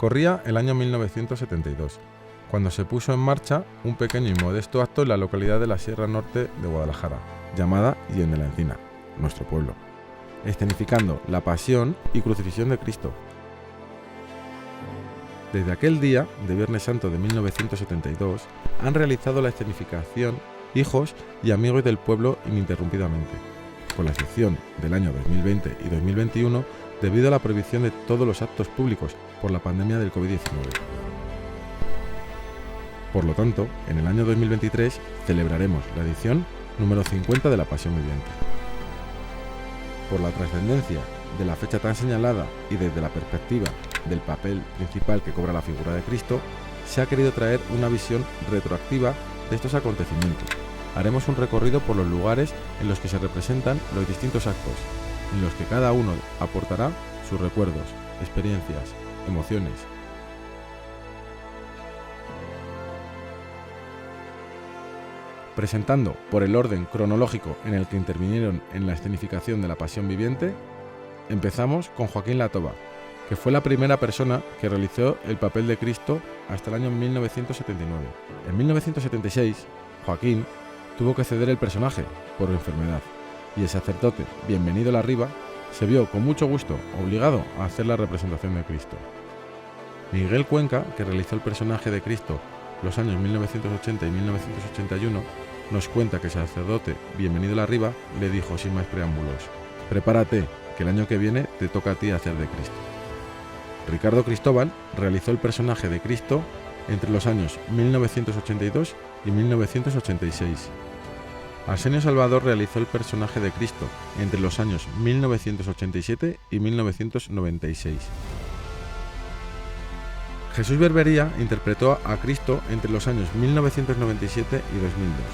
Corría el año 1972, cuando se puso en marcha un pequeño y modesto acto en la localidad de la Sierra Norte de Guadalajara, llamada Hien de la Encina, nuestro pueblo, escenificando la pasión y crucifixión de Cristo. Desde aquel día, de Viernes Santo de 1972, han realizado la escenificación hijos y amigos del pueblo ininterrumpidamente, con la excepción del año 2020 y 2021, debido a la prohibición de todos los actos públicos por la pandemia del COVID-19. Por lo tanto, en el año 2023 celebraremos la edición número 50 de la Pasión Viviente. Por la trascendencia de la fecha tan señalada y desde la perspectiva del papel principal que cobra la figura de Cristo, se ha querido traer una visión retroactiva de estos acontecimientos. Haremos un recorrido por los lugares en los que se representan los distintos actos, en los que cada uno aportará sus recuerdos, experiencias, emociones. Presentando por el orden cronológico en el que intervinieron en la escenificación de la Pasión Viviente, empezamos con Joaquín Latoba, que fue la primera persona que realizó el papel de Cristo hasta el año 1979. En 1976, Joaquín tuvo que ceder el personaje por enfermedad, y el sacerdote Bienvenido Larriba se vio con mucho gusto obligado a hacer la representación de Cristo. Miguel Cuenca, que realizó el personaje de Cristo los años 1980 y 1981, nos cuenta que el sacerdote Bienvenido Larriba le dijo sin más preámbulos: prepárate, que el año que viene te toca a ti hacer de Cristo. Ricardo Cristóbal realizó el personaje de Cristo entre los años 1982 y 1986. Arsenio Salvador realizó el personaje de Cristo entre los años 1987 y 1996. Jesús Berbería interpretó a Cristo entre los años 1997 y 2002.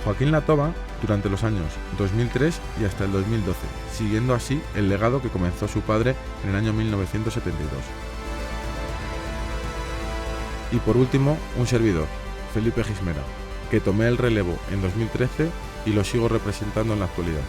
Joaquín Latoba durante los años 2003 y hasta el 2012, siguiendo así el legado que comenzó su padre en el año 1972. Y por último, un servidor, Felipe Gismera, que tomé el relevo en 2013 y lo sigo representando en la actualidad.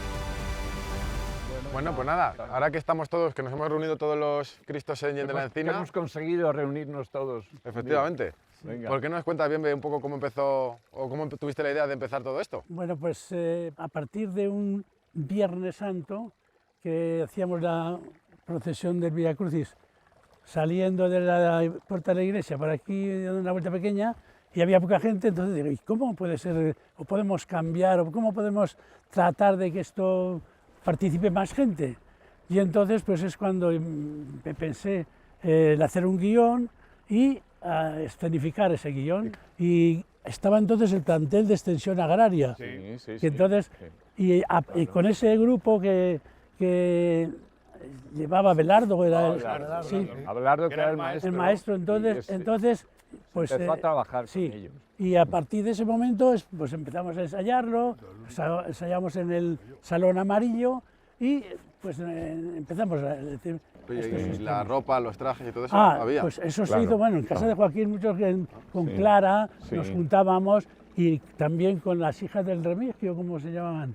Bueno, pues nada, ahora que estamos todos, que nos hemos reunido todos los Cristos en Hien de la Encina... Hemos conseguido reunirnos todos. Efectivamente. Venga. ¿Por qué no nos cuentas bien un poco cómo empezó, o cómo tuviste la idea de empezar todo esto? Bueno, pues a partir de un Viernes Santo, que hacíamos la procesión del Vía Crucis, saliendo de la puerta de la iglesia, por aquí dando una vuelta pequeña, y había poca gente, entonces digo, ¿y cómo puede ser, o podemos cambiar, o cómo podemos tratar de que esto participe más gente? Y entonces pues es cuando me pensé en hacer un guión y a escenificar ese guión, y estaba entonces el plantel de Extensión Agraria, y entonces y con ese grupo que llevaba Abelardo, Abelardo, que era el maestro, entonces pues empezó a trabajar con ellos. Y a partir de ese momento pues empezamos a ensayarlo, ensayamos en el Salón Amarillo y pues empezamos a decir... ¿Y la ropa, los trajes y todo eso había? Pues eso se hizo, bueno, en casa de Joaquín, muchos con Clara nos juntábamos, y también con las hijas del Remigio, ¿cómo se llamaban?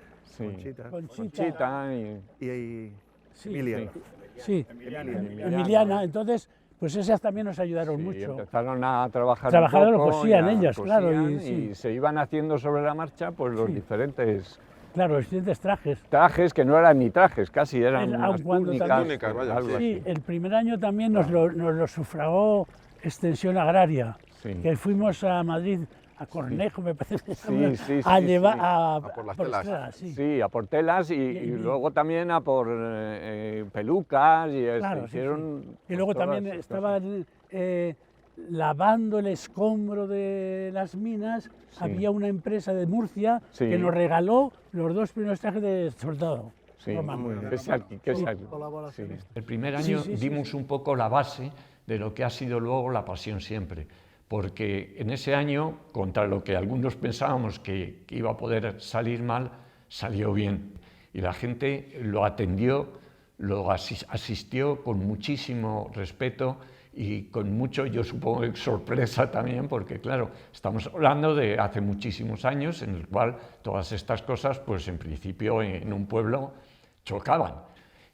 Conchita y Emilia. Sí, Emiliana. Entonces, pues esas también nos ayudaron mucho. Empezaron a trabajar Trabajaron, un poco, cosían ellas, claro. Y se iban haciendo sobre la marcha pues los diferentes... Claro, los diferentes trajes. Trajes que no eran ni trajes, casi eran unas túnicas, vaya. Sí, el primer año también nos lo sufragó Extensión Agraria, que fuimos a Madrid, a Cornejo, me parece, a llevar a por las telas. Sí, a por telas y luego también a por pelucas y claro, hicieron... Y luego también estaban lavando el escombro de las minas. Había una empresa de Murcia que nos regaló los dos primeros trajes de soldado. El primer año dimos un poco la base de lo que ha sido luego la Pasión Siempre, porque en ese año, contra lo que algunos pensábamos que iba a poder salir mal, salió bien. Y la gente lo atendió, lo asistió con muchísimo respeto y con mucho, yo supongo, sorpresa también, porque claro, estamos hablando de hace muchísimos años en el cual todas estas cosas, pues en principio en un pueblo chocaban.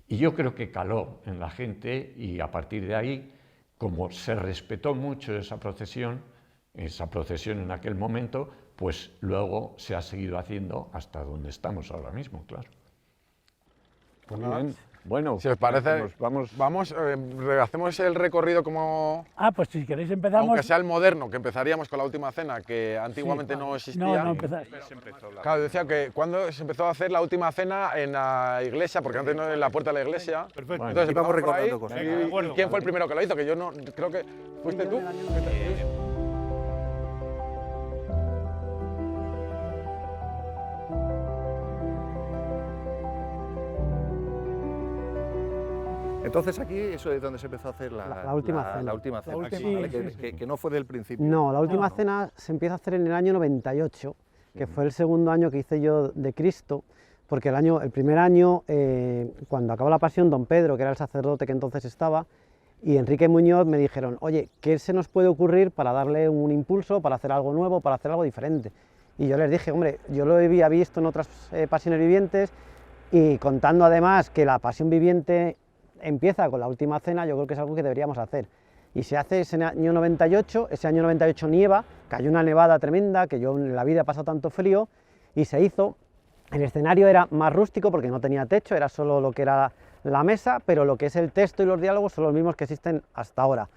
Y yo creo que caló en la gente y a partir de ahí, como se respetó mucho esa procesión en aquel momento, pues luego se ha seguido haciendo hasta donde estamos ahora mismo, claro. Pues Muy nada, bien. Bueno, si os parece, pues vamos. hacemos el recorrido como, Pues si queréis empezamos... aunque sea el moderno, que empezaríamos con la última cena, que antiguamente no existía. No empezar. Claro, decía que cuando se empezó a hacer la última cena en la iglesia, porque antes no era en la puerta de la iglesia. Perfecto. Entonces Vamos empezamos por ahí. recordando cosas. ¿Y De acuerdo. quién fue el primero que lo hizo? Que yo no, creo que fuiste tú. Entonces aquí eso es donde se empezó a hacer La última cena. La última cena, última, aquí, ¿vale? sí. Que no fue del principio. No, la última No. cena se empieza a hacer en el año 98, que fue el segundo año que hice yo de Cristo, porque el primer año, cuando acabó la pasión, don Pedro, que era el sacerdote que entonces estaba, y Enrique Muñoz me dijeron, oye, ¿qué se nos puede ocurrir para darle un impulso, para hacer algo nuevo, para hacer algo diferente? Y yo les dije, hombre, yo lo había visto en otras pasiones vivientes, y contando además que la pasión viviente empieza con la última cena, yo creo que es algo que deberíamos hacer. Y se hace ese año 98, ese año 98 nieva, cayó una nevada tremenda, que yo en la vida he pasado tanto frío, y se hizo. El escenario era más rústico porque no tenía techo, era solo lo que era la mesa, pero lo que es el texto y los diálogos son los mismos que existen hasta ahora.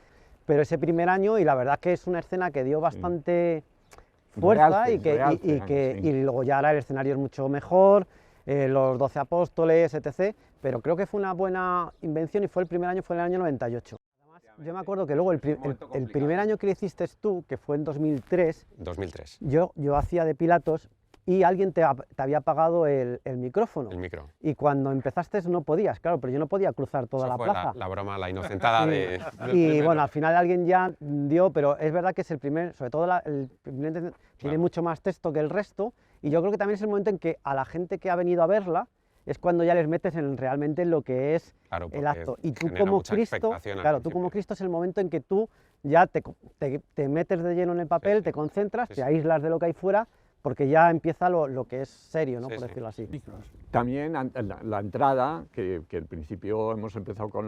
Pero ese primer año, y la verdad que es una escena que dio bastante fuerza, realce, y luego ya ahora el escenario es mucho mejor, los 12 apóstoles, etc. Pero creo que fue una buena invención y fue el primer año, fue en el año 98. Además, yo me acuerdo que luego el primer año que lo hiciste tú, que fue en 2003, 2003, yo hacía de Pilatos y alguien te había apagado el micrófono. el micro. Y cuando empezaste no podías, claro, pero yo no podía cruzar toda Eso la fue plaza. la broma, la inocentada de... Y bueno, al final alguien ya dio, pero es verdad que es el primer, sobre todo el primer tiene Claro. mucho más texto que el resto, y yo creo que también es el momento en que a la gente que ha venido a verla es cuando ya les metes realmente en lo que es Claro, el porque acto. Y tú genera como mucha Cristo, expectación al claro, tú principio. como Cristo es el momento en que tú ya te metes de lleno en el papel, sí. te concentras, Sí, te sí. aíslas de lo que hay fuera, porque ya empieza lo que es serio, ¿no? Sí, Por sí. decirlo así. También la entrada, que al principio hemos empezado con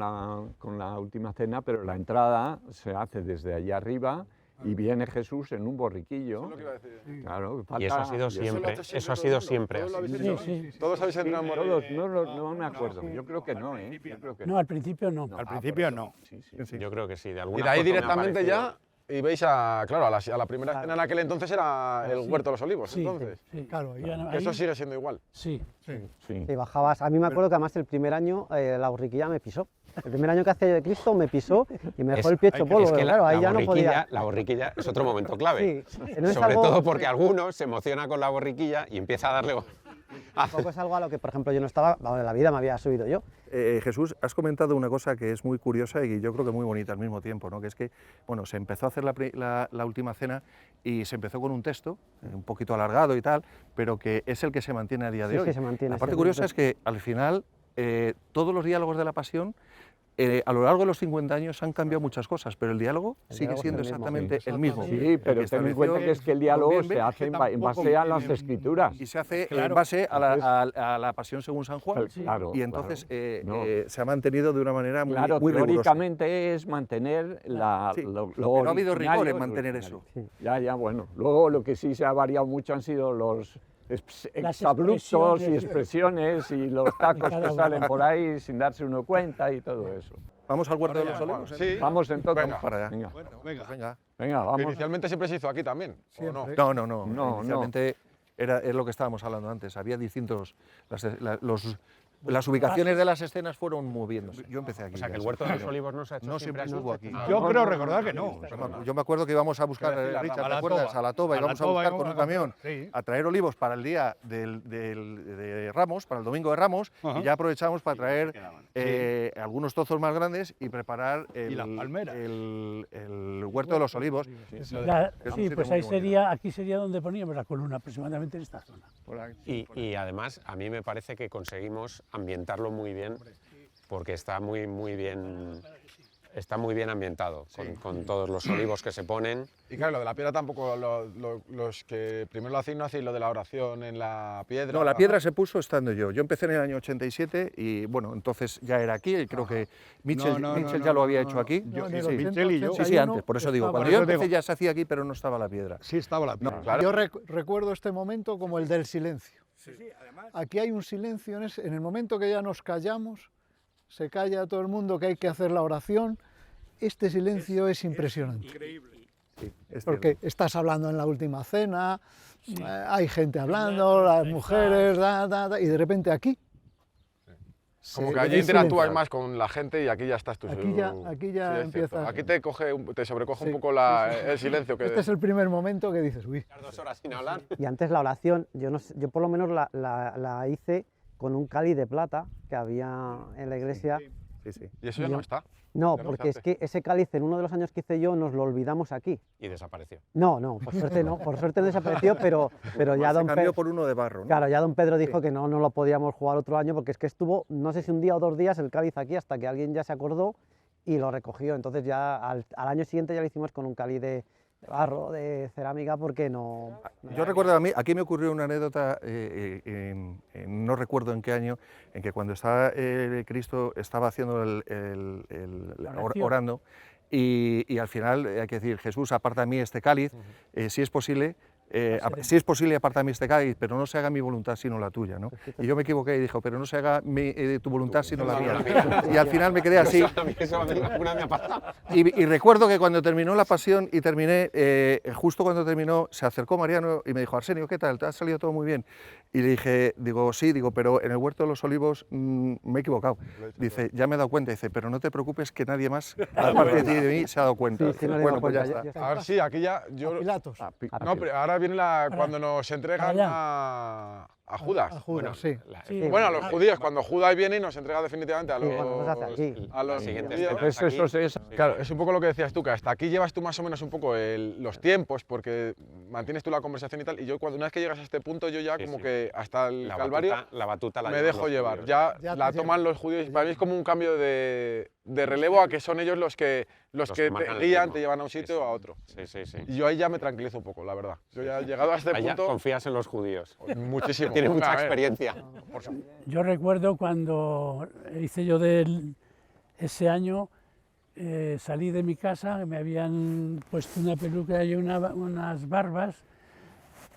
la última cena, pero la entrada se hace desde allá arriba y viene Jesús en un borriquillo. Claro, Y eso ha sido siempre, eso ha sido siempre así. Sí. Todos habéis entrado en Todos, no me acuerdo. Yo creo que no, ¿eh? Yo creo que No, al principio no. Al principio no. Yo creo que sí, de Y alguna de ahí foto me ha directamente parecido. ya, y veis a la primera Claro. escena en aquel entonces era el Huerto de los Olivos, Sí, entonces. sí. Claro, Ya no- Que eso ahí- sigue siendo igual. Sí. Sí. Y bajabas, a mí me acuerdo que además el primer año la borriquilla me pisó. El primer año que hacía yo de Cristo me pisó y me dejó el pie hecho polvo. Es que Claro, ahí ya no podía. la borriquilla es otro momento clave. Sí, no es Sobre algo- todo porque alguno se emociona con la borriquilla y empieza a darle... Tampoco es algo a lo que, por ejemplo, yo no estaba, vamos, en la vida me había subido yo. Jesús, has comentado una cosa que es muy curiosa y yo creo que muy bonita al mismo tiempo, ¿no? Que es que, bueno, se empezó a hacer la última cena y se empezó con un texto, un poquito alargado y tal, pero que es el que se mantiene a día de Sí, hoy. que se mantiene, La sí, parte el curiosa mismo es que al final todos los diálogos de la Pasión, a lo largo de los 50 años han cambiado muchas cosas, pero el diálogo sigue diálogo siendo es el mismo. exactamente el mismo. Sí, pero El ten en cuenta que es que el diálogo estableció se hace en base a las escrituras. y se hace en base a la Pasión según San Juan. Claro, Y entonces No. se ha mantenido de una manera muy, Claro, muy rigurosa. teóricamente es mantener Sí, pero ha habido rigor originario, en mantener originario. eso. Ya, bueno. Luego lo que sí se ha variado mucho han sido los Las exabruptos y expresiones. expresiones y los tacos Cada que uno. salen por ahí sin darse uno cuenta y todo eso. ¿Vamos al Huerto de los Olivos? Sí. Vamos entonces. Venga. Para allá. Venga, Venga. venga, Que vamos. inicialmente siempre se hizo aquí también, ¿o no? No. Inicialmente es lo que estábamos hablando antes. Había distintos... Las ubicaciones de las escenas fueron moviéndose. Yo empecé aquí. O sea, que el ya Huerto de los sabes. Olivos no se ha hecho No siempre siempre estuvo aquí. Yo creo recordar que no. Yo me acuerdo que íbamos a buscar, Richard, ¿te acuerdas? A la Toba, íbamos a buscar con un camión Sí. a traer olivos para el día de Ramos, para el domingo de Ramos, Ajá. y ya aprovechamos para traer algunos trozos más grandes y preparar Y las palmeras. el Huerto de los Olivos. Sí. Sí, un sitio pues muy ahí bonito. aquí sería donde poníamos la columna, aproximadamente en esta zona. Y además, a mí me parece que conseguimos ambientarlo muy bien, porque está muy bien Está muy bien ambientado, con todos los olivos que se ponen. Y claro, lo de la piedra tampoco, los que primero lo hacéis no hacéis lo de la oración en la piedra. No, la piedra se puso estando yo. Yo empecé en el año 87 y bueno, entonces ya era aquí y creo que Mitchell ya lo había hecho aquí. Mitchell y yo. Sí, antes, por eso digo, cuando yo empecé ya se hacía aquí, pero no estaba la piedra. Sí estaba la piedra. Claro. Yo recuerdo este momento como el del silencio. Aquí hay un silencio, en el momento que ya nos callamos, se calla todo el mundo que hay que hacer la oración. Este silencio es impresionante. Increíble. Sí, es Porque estás hablando en la última cena, hay gente hablando, las mujeres, y de repente aquí. Como que allí interactúas más con la gente y aquí ya estás tú. Aquí ya empiezas. Aquí te sobrecoge un poco el silencio. Este es el primer momento que dices, uy. 2 horas sin hablar. Y antes la oración, yo por lo menos la hice con un cáliz de plata que había en la iglesia. Sí. Y eso ya no está. No, Ya no porque se es que ese cáliz en uno de los años que hice yo nos lo olvidamos aquí. Y desapareció. No, por suerte no, por suerte desapareció, pero ya Se don cambió Pedro, por uno de barro, ¿no? claro, ya don Pedro dijo que no lo podíamos jugar otro año porque es que estuvo, no sé si un día o 2 días el cáliz aquí hasta que alguien ya se acordó y lo recogió. Entonces ya al año siguiente ya lo hicimos con un cáliz de barro, de cerámica, porque no... Yo recuerdo aquí me ocurrió una anécdota, no recuerdo en qué año, en que cuando estaba Cristo estaba haciendo orando y al final hay que decir, Jesús, aparta de mí este cáliz, si es posible, aparta de mí este cáliz, pero no se haga mi voluntad sino la tuya, ¿no? Y yo me equivoqué y dijo, pero no se haga tu voluntad sino la mía. Y al final me quedé así. Y recuerdo que cuando terminó la pasión y terminé, justo cuando terminó, se acercó Mariano y me dijo, Arsenio, ¿qué tal? ¿Te ha salido todo muy bien? Y le dije, sí, pero en el Huerto de los Olivos me he equivocado. Dice, ya me he dado cuenta, dice, pero no te preocupes que nadie más, aparte de ti y de mí, se ha dado cuenta. Bueno, pues ya está. A ver, sí, aquí ya... A Pilatos. No, pero ahora viene cuando nos entregan a Judas. A Judas, sí. Bueno, a los judíos, cuando Judas viene y nos entrega definitivamente a los, Bueno, pues hace aquí. a los Siguiente judíos. escena. Claro, es un poco lo que decías tú, que hasta aquí llevas tú más o menos un poco los tiempos, porque mantienes tú la conversación y tal, y yo una vez que llegas a este punto, yo ya como que hasta el Calvario La batuta la me llevan dejo los llevar. judíos. Ya la toman los judíos, y para mí es como un cambio de relevo a que son ellos los que te marcan el guían, ritmo. te llevan a un sitio o a otro. Sí. Y yo ahí ya me tranquilizo un poco, la verdad. Yo ya he llegado a este Allá punto confías en los judíos. muchísimo. Tiene A mucha ver, experiencia. Yo recuerdo cuando hice yo ese año, salí de mi casa, me habían puesto una peluca y unas barbas,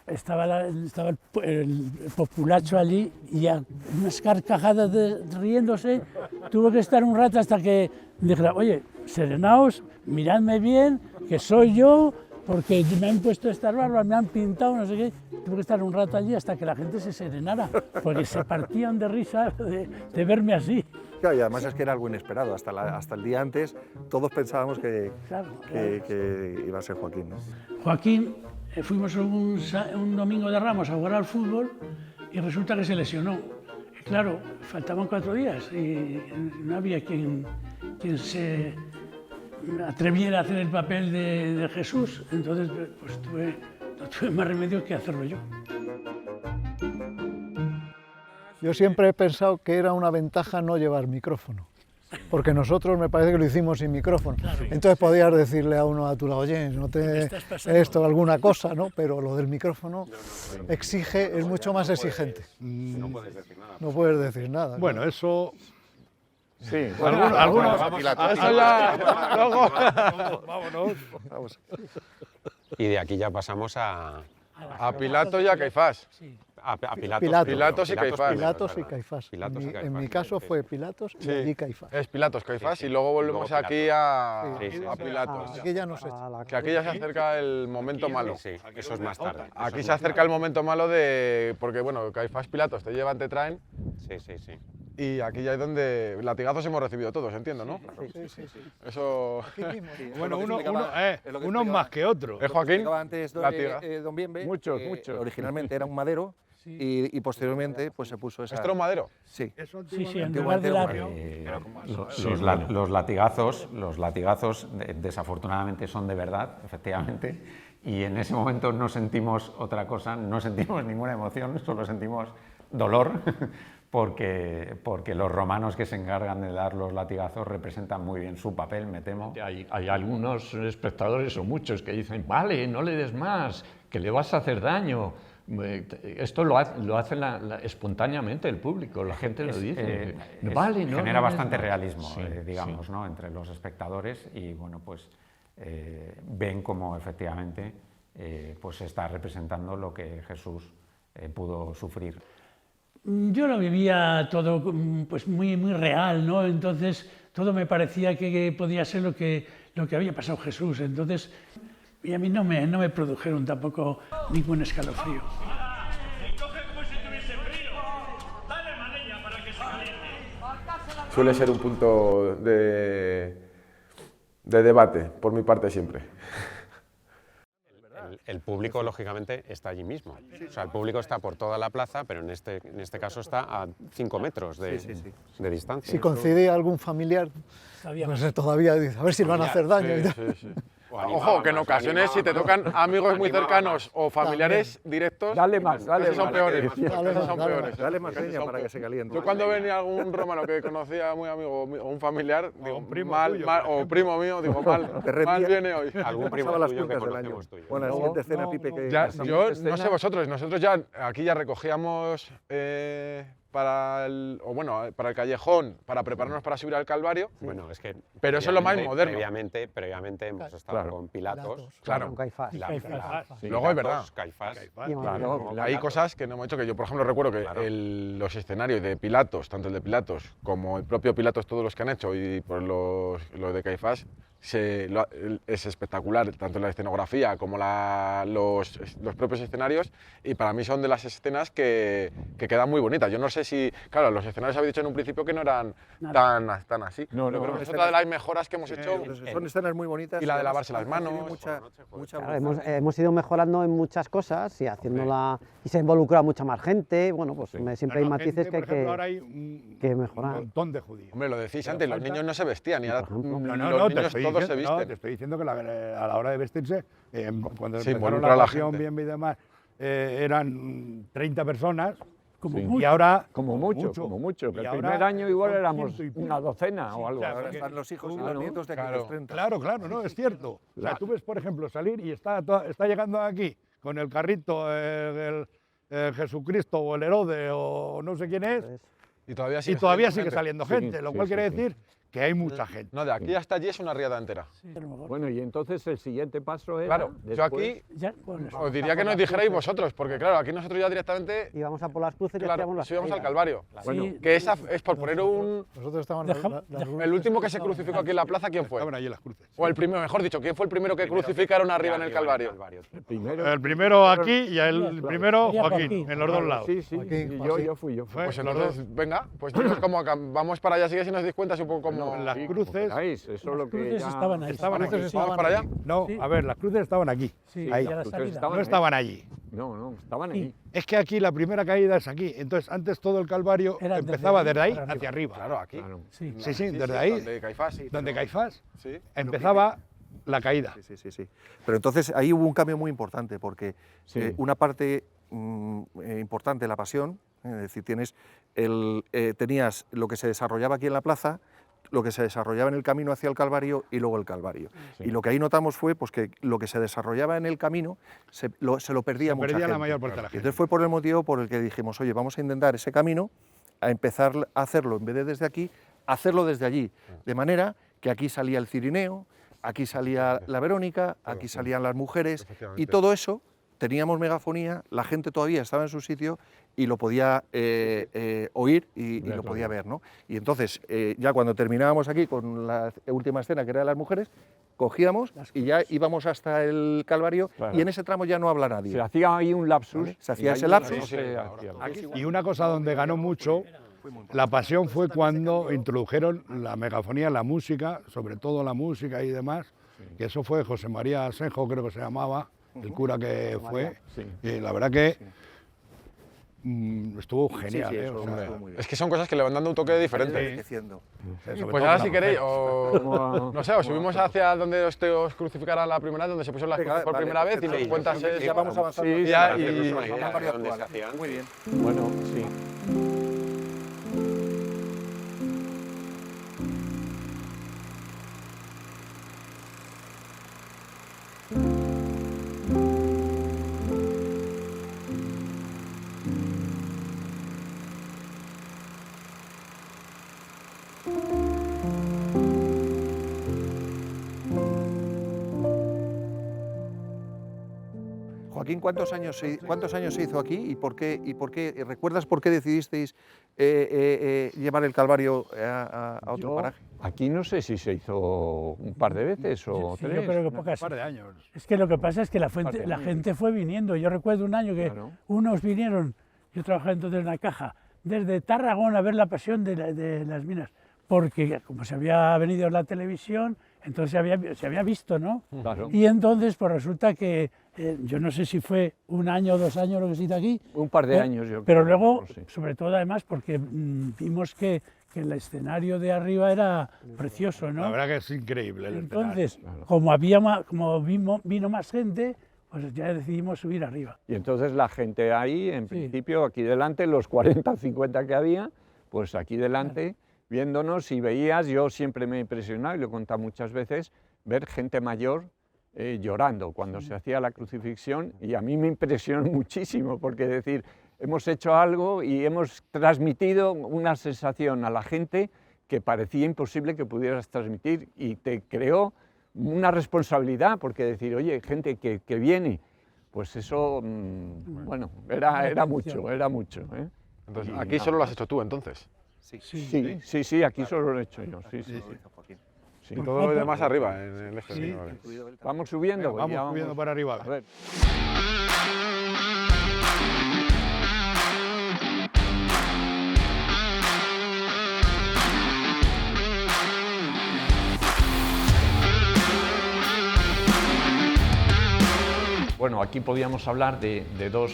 estaba el populacho allí y a unas carcajadas riéndose, tuve que estar un rato hasta que dije, oye, serenaos, miradme bien, que soy yo, porque me han puesto estas barbas, me han pintado, no sé qué. Tuve que estar un rato allí hasta que la gente se serenara, porque se partían de risa de verme así. Claro, y además es que era algo inesperado, hasta el día antes todos pensábamos que iba a ser Joaquín, ¿no? Joaquín, fuimos un domingo de Ramos a jugar al fútbol y resulta que se lesionó. Y claro, faltaban 4 días y no había quien se atreviera a hacer el papel de Jesús, entonces pues no tuve más remedio que hacerlo yo. Yo siempre he pensado que era una ventaja no llevar micrófono, porque nosotros me parece que lo hicimos sin micrófono. Claro. Entonces podías decirle a uno a tu lado, oye, no te esto, alguna cosa, ¿no? Pero lo del micrófono exige, es mucho más exigente. No puedes decir nada. No puedes decir nada. Bueno, eso... Sí, algunos... Vámonos. Y de aquí ya pasamos a Pilatos y a Caifás. Pilatos y Caifás. Pilatos y Caifás. En mi caso fue Pilatos y allí Caifás. Es Pilatos, Caifás, y luego volvemos aquí a Pilatos. Aquí ya no sé. Que aquí ya se acerca el momento malo. Sí, eso es más tarde. Aquí se acerca el momento malo porque, bueno, Caifás, Pilatos te llevan, te traen. Sí. Y aquí ya es donde latigazos hemos recibido todos, entiendo, ¿no? Sí. Eso... Bueno, unos más que otros. Joaquín? Antes don Bienve, Muchos. Originalmente era un madero y posteriormente pues se puso esa... ¿Esto era un madero? Sí. Sí, en lugar de Los latigazos desafortunadamente son de verdad, efectivamente, y en ese momento no sentimos otra cosa, no sentimos ninguna emoción, solo sentimos dolor, porque los romanos que se encargan de dar los latigazos representan muy bien su papel, me temo. Hay algunos espectadores, o muchos, que dicen, vale, no le des más, que le vas a hacer daño. Esto lo hace espontáneamente el público, la gente lo dice. Vale, no, genera no bastante más. realismo, Sí, digamos, sí. ¿no? Entre los espectadores y bueno, pues ven cómo efectivamente pues está representando lo que Jesús pudo sufrir. Yo lo vivía todo pues muy real, ¿no? Entonces todo me parecía que podía ser lo que había pasado Jesús. Entonces, y a mí no me produjeron tampoco ningún escalofrío. Suele ser un punto de debate, por mi parte siempre. El público, lógicamente, está allí mismo. O sea, el público está por toda la plaza, pero en este caso está a 5 metros de distancia. Si coincidía algún familiar, pues todavía dice, a ver si le van a hacer daño. Ojo, que en ocasiones si te tocan amigos muy cercanos o familiares directos, dale más, esos son peores. Dale más leña para que se caliente. Yo cuando venía algún romano que conocía muy amigo o un familiar, digo, un primo mal, tuyo, o primo mío, digo, mal viene hoy. Algún primo Pasaba las tuyo que puntas del año. conocemos tuyo. Bueno, la siguiente escena, Pipe, que... Yo no sé vosotros, nosotros ya aquí ya recogíamos para el callejón, para prepararnos para subir al Calvario. Bueno, es que... Pero eso es lo más moderno. Previamente hemos estado con Pilatos. Claro. Con Caifás. Luego es verdad. Caifás. Hay cosas que no hemos hecho, que yo por ejemplo recuerdo que los escenarios de Pilatos, tanto el de Pilatos como el propio Pilatos, todos los que han hecho, y por los de Caifás, es espectacular, tanto la escenografía como los propios escenarios, y para mí son de las escenas que quedan muy bonitas. Yo no sé si, claro, los escenarios habéis dicho en un principio que no eran tan así. No, yo creo que es otra de las mejoras que hemos hecho. Son escenas muy bonitas. Y la de lavarse las manos. Claro, hemos ido mejorando en muchas cosas y haciéndola, y se ha involucrado mucha más gente. Bueno, pues siempre hay matices que hay que mejorar. Un montón de judíos. Hombre, lo decís antes, los niños no se vestían, y ahora No, los niños todos se visten. te estoy diciendo que a la hora de vestirse, cuando empezaron involucra la a la pasión gente. bien y demás, eran 30 personas. Como Sí. mucho. Y ahora, Como mucho. Que Y el ahora primer año igual son éramos 100 y pico. una docena o algo. o sea, Ahora porque- están los hijos y Claro, los nietos de aquí, claro. los 30. claro, no, es cierto. O sea, tú ves, por ejemplo, salir y está llegando aquí con el carrito el Jesucristo o el Herodes o no sé quién es, Y todavía y sigue saliendo gente, lo cual quiere decir que hay mucha gente. No, de aquí hasta allí es una riada entera. A lo mejor. Bueno, y entonces el siguiente paso era... Claro, yo después- aquí Ya, bueno, os diría que nos dijerais vosotros, porque claro, aquí nosotros ya directamente Íbamos a por las cruces y claro, hacíamos las subíamos al caídas. Calvario. Bueno, Sí, Que esa es por poner un... Nosotros estábamos El último que se crucificó aquí en la plaza, ¿quién fue? Estaban allí las cruces. O el primero, mejor dicho, ¿quién fue el primero que crucificaron arriba en el Calvario? el primero... El primero aquí y el primero Sería Joaquín, Joaquín. en los dos lados. Sí, Joaquín, y Joaquín. yo fui. Pues entonces, venga, pues dinos cómo vamos para allá, así que si nos dis cuenta, un poco como... Las Sí, cruces- como queráis, eso es lo que cruces ya- estaban ahí. Estaban aquí. ¿Vamos para allá? No, Sí. a ver, las cruces estaban aquí. Sí, ahí. y a la Ustedes salida. estaban No estaban allí. No, estaban Sí. ahí. Es que aquí la primera caída es aquí. Entonces, antes todo el Calvario Era desde empezaba ahí desde ahí para arriba. hacia arriba. Claro, aquí. Claro. Sí. Sí, desde ahí, Donde Caifás. donde Caifás, Sí. empezaba la caída. Sí. Pero entonces ahí hubo un cambio muy importante, porque Sí. una parte importante de la pasión, es decir, tenías lo que se desarrollaba aquí en la plaza, lo que se desarrollaba en el camino hacia el Calvario y luego el Calvario. Sí. Y lo que ahí notamos fue pues, que lo que se desarrollaba en el camino se lo perdía mucha Perdía gente. la mayor parte de la Y gente. entonces fue por el motivo por el que dijimos, oye, vamos a intentar ese camino, a empezar a hacerlo en vez de desde aquí, hacerlo desde allí, de manera que aquí salía el Cirineo, aquí salía la Verónica, aquí salían las mujeres, y todo eso teníamos megafonía, la gente todavía estaba en su sitio y lo podía oír y lo podía ver, ¿no? Y entonces, ya cuando terminábamos aquí con la última escena, que era de las mujeres, cogíamos y ya íbamos hasta el Calvario, Claro. y en ese tramo ya no habla nadie. Se hacía ahí un lapsus. Se hacía y ahí ese lapsus. no se hacía. Y una cosa donde ganó mucho la pasión fue cuando introdujeron la megafonía, la música, sobre todo la música y demás, que eso fue José María Asenjo, creo que se llamaba, el cura que fue, Sí. y la verdad que estuvo genial. Sí, ¿eh? eso O sea, estuvo muy bien. Es que son cosas que le van dando un toque diferente. Enriqueciendo. sobre Pues todo ahora la si queréis, mujer. no sé, os subimos hacia donde os crucificaran la primera vez, donde se pusieron las cruces por Vale, primera vez y nos sí, cuentas sí, ya vamos avanzando. Sí, Para ya, hacernos y una idea de Calvario dónde se actual. hacían. Muy bien. Bueno, sí. Joaquín, ¿cuántos años se hizo aquí y por qué recuerdas por qué decidisteis llevar el Calvario a otro paraje? Aquí no sé si se hizo un par de veces o Sí, tres. yo creo que pocas. Un par de años. Es que lo que pasa es que la gente fue viniendo. Yo recuerdo un año que unos vinieron, yo trabajaba entonces en una caja, desde Tarragona a ver la pasión de las minas, porque como se había venido en la televisión, entonces se había visto, ¿no? Claro. Y entonces pues resulta que, yo no sé si fue un año o 2 años lo que se hizo aquí. Un par de años, yo Pero creo, luego, no sé. sobre todo además, porque vimos que el escenario de arriba era precioso, ¿no? La verdad que es increíble el escenario. Entonces, como vino más gente, pues ya decidimos subir arriba. Y entonces la gente ahí, en principio, aquí delante, los 40 o 50 que había, pues aquí delante, viéndonos, y veías, yo siempre me he impresionado, y lo he contado muchas veces, ver gente mayor llorando cuando se hacía la crucifixión, y a mí me impresionó muchísimo, porque es decir, hemos hecho algo y hemos transmitido una sensación a la gente que parecía imposible que pudieras transmitir, y te creó una responsabilidad, porque decir, oye, gente que viene, pues eso, bueno, era mucho, era mucho. Entonces, Y aquí solo lo has hecho tú, entonces. Sí, aquí solo lo he hecho yo, sí. Y todo lo demás arriba, en el eje. Sí. Vale. Vamos subiendo. Venga, pues ya vamos subiendo para arriba. A ver. Bueno, aquí podíamos hablar de dos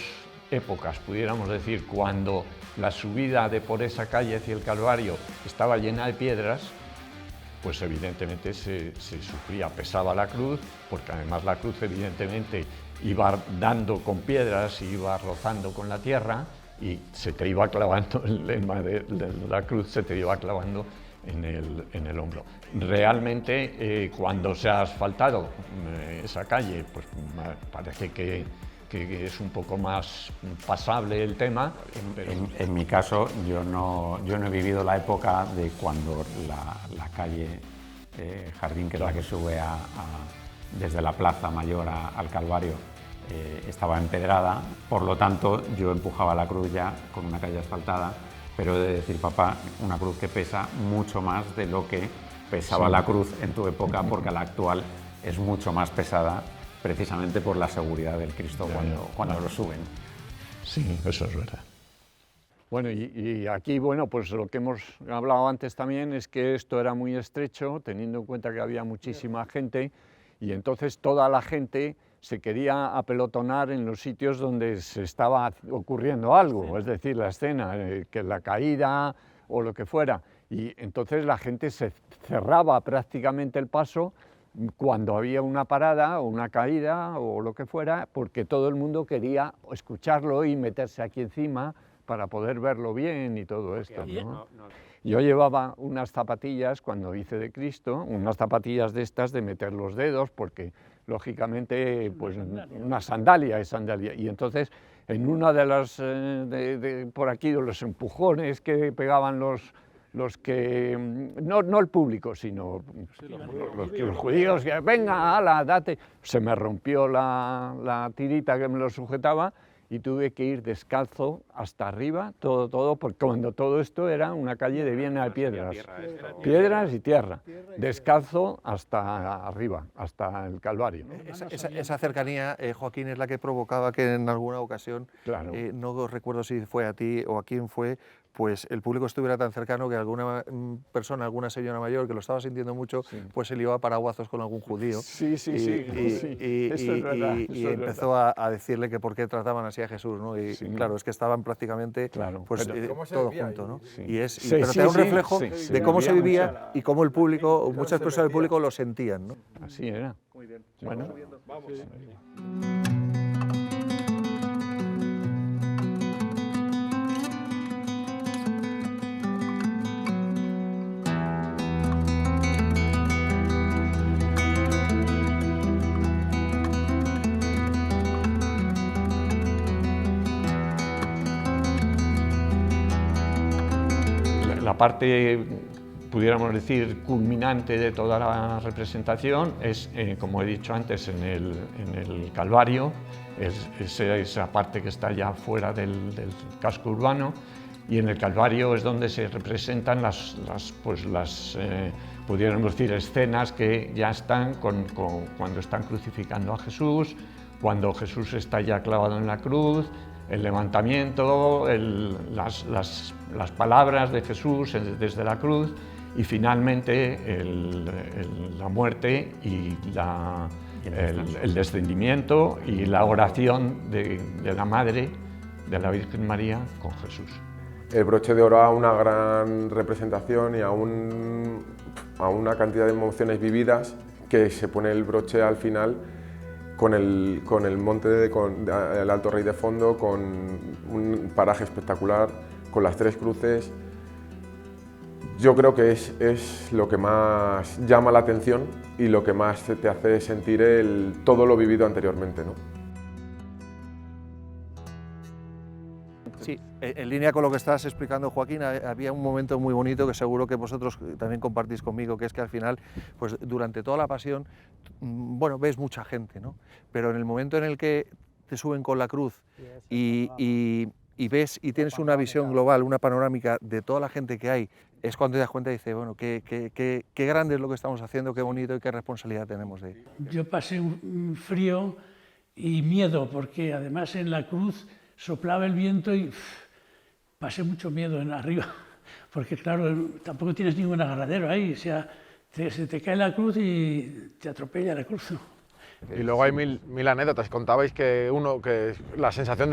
épocas, pudiéramos decir, cuando la subida de por esa calle hacia el Calvario estaba llena de piedras, pues evidentemente se sufría, pesaba la cruz, porque además la cruz evidentemente iba dando con piedras, iba rozando con la tierra y se te iba clavando, el lema de la cruz se te iba clavando en el hombro. Realmente cuando se ha asfaltado esa calle, pues parece que es un poco más pasable el tema. En mi caso, yo no he vivido la época de cuando la calle Jardín, que es la que sube desde la Plaza Mayor al Calvario, estaba empedrada. Por lo tanto, yo empujaba la cruz ya con una calle asfaltada, pero he de decir, papá, una cruz que pesa mucho más de lo que pesaba la cruz en tu época, porque la actual es mucho más pesada, precisamente por la seguridad del Cristo cuando lo suben. Sí, eso es verdad. Bueno, y aquí, bueno, pues lo que hemos hablado antes también es que esto era muy estrecho, teniendo en cuenta que había muchísima gente, y entonces toda la gente se quería apelotonar en los sitios donde se estaba ocurriendo algo, es decir, la escena, que la caída o lo que fuera, y entonces la gente se cerraba prácticamente el paso cuando había una parada o una caída o lo que fuera, porque todo el mundo quería escucharlo y meterse aquí encima para poder verlo bien y todo esto, ¿no? Yo llevaba unas zapatillas cuando hice de Cristo, unas zapatillas de estas de meter los dedos, porque lógicamente pues una sandalia es sandalia, y entonces en una de las por aquí de los empujones que pegaban los que, no el público, sino los judíos, que venga, ala, date, se me rompió la tirita que me lo sujetaba y tuve que ir descalzo hasta arriba, todo, porque cuando todo esto era una calle de llena de piedras y tierra, descalzo hasta arriba, hasta el Calvario. Esa cercanía, Joaquín, es la que provocaba que en alguna ocasión, no recuerdo si fue a ti o a quién fue, pues el público estuviera tan cercano que alguna persona, alguna señora mayor que lo estaba sintiendo mucho, pues se lió a paraguazos con algún judío. Y empezó a decirle que por qué trataban así a Jesús, ¿no? Y claro, es que estaban prácticamente pues, todo junto, ¿no? Pero te da un reflejo de cómo se vivía y cómo el público, muchas personas del público lo sentían, ¿no? Así era. Muy bien. Bueno, Vamos. La parte pudiéramos decir, culminante de toda la representación es, como he dicho antes, en el Calvario, esa parte que está ya fuera del casco urbano, y en el Calvario es donde se representan pudiéramos decir, escenas que ya están cuando están crucificando a Jesús, cuando Jesús está ya clavado en la cruz, el levantamiento, las palabras de Jesús desde la cruz, y finalmente la muerte y el descendimiento y la oración de la Madre, de la Virgen María, con Jesús. El broche de oro a una gran representación y a una cantidad de emociones vividas, que se pone el broche al final con el monte, el Alto Rey de fondo, con un paraje espectacular, con las tres cruces. Yo creo que es lo que más llama la atención y lo que más te hace sentir todo lo vivido anteriormente, ¿no? Sí, en línea con lo que estabas explicando, Joaquín, había un momento muy bonito que seguro que vosotros también compartís conmigo, que es que al final, pues durante toda la pasión, bueno, ves mucha gente, ¿no? Pero en el momento en el que te suben con la cruz y ves y tienes una visión global, una panorámica de toda la gente que hay, es cuando te das cuenta y dices, bueno, qué grande es lo que estamos haciendo, qué bonito y qué responsabilidad tenemos de ello. Yo pasé un frío y miedo, porque además en la cruz soplaba el viento y pasé mucho miedo arriba, porque claro, tampoco tienes ningún agarradero ahí, o sea, se te cae la cruz y te atropella la cruz. Y luego hay mil anécdotas. Contabais que la sensación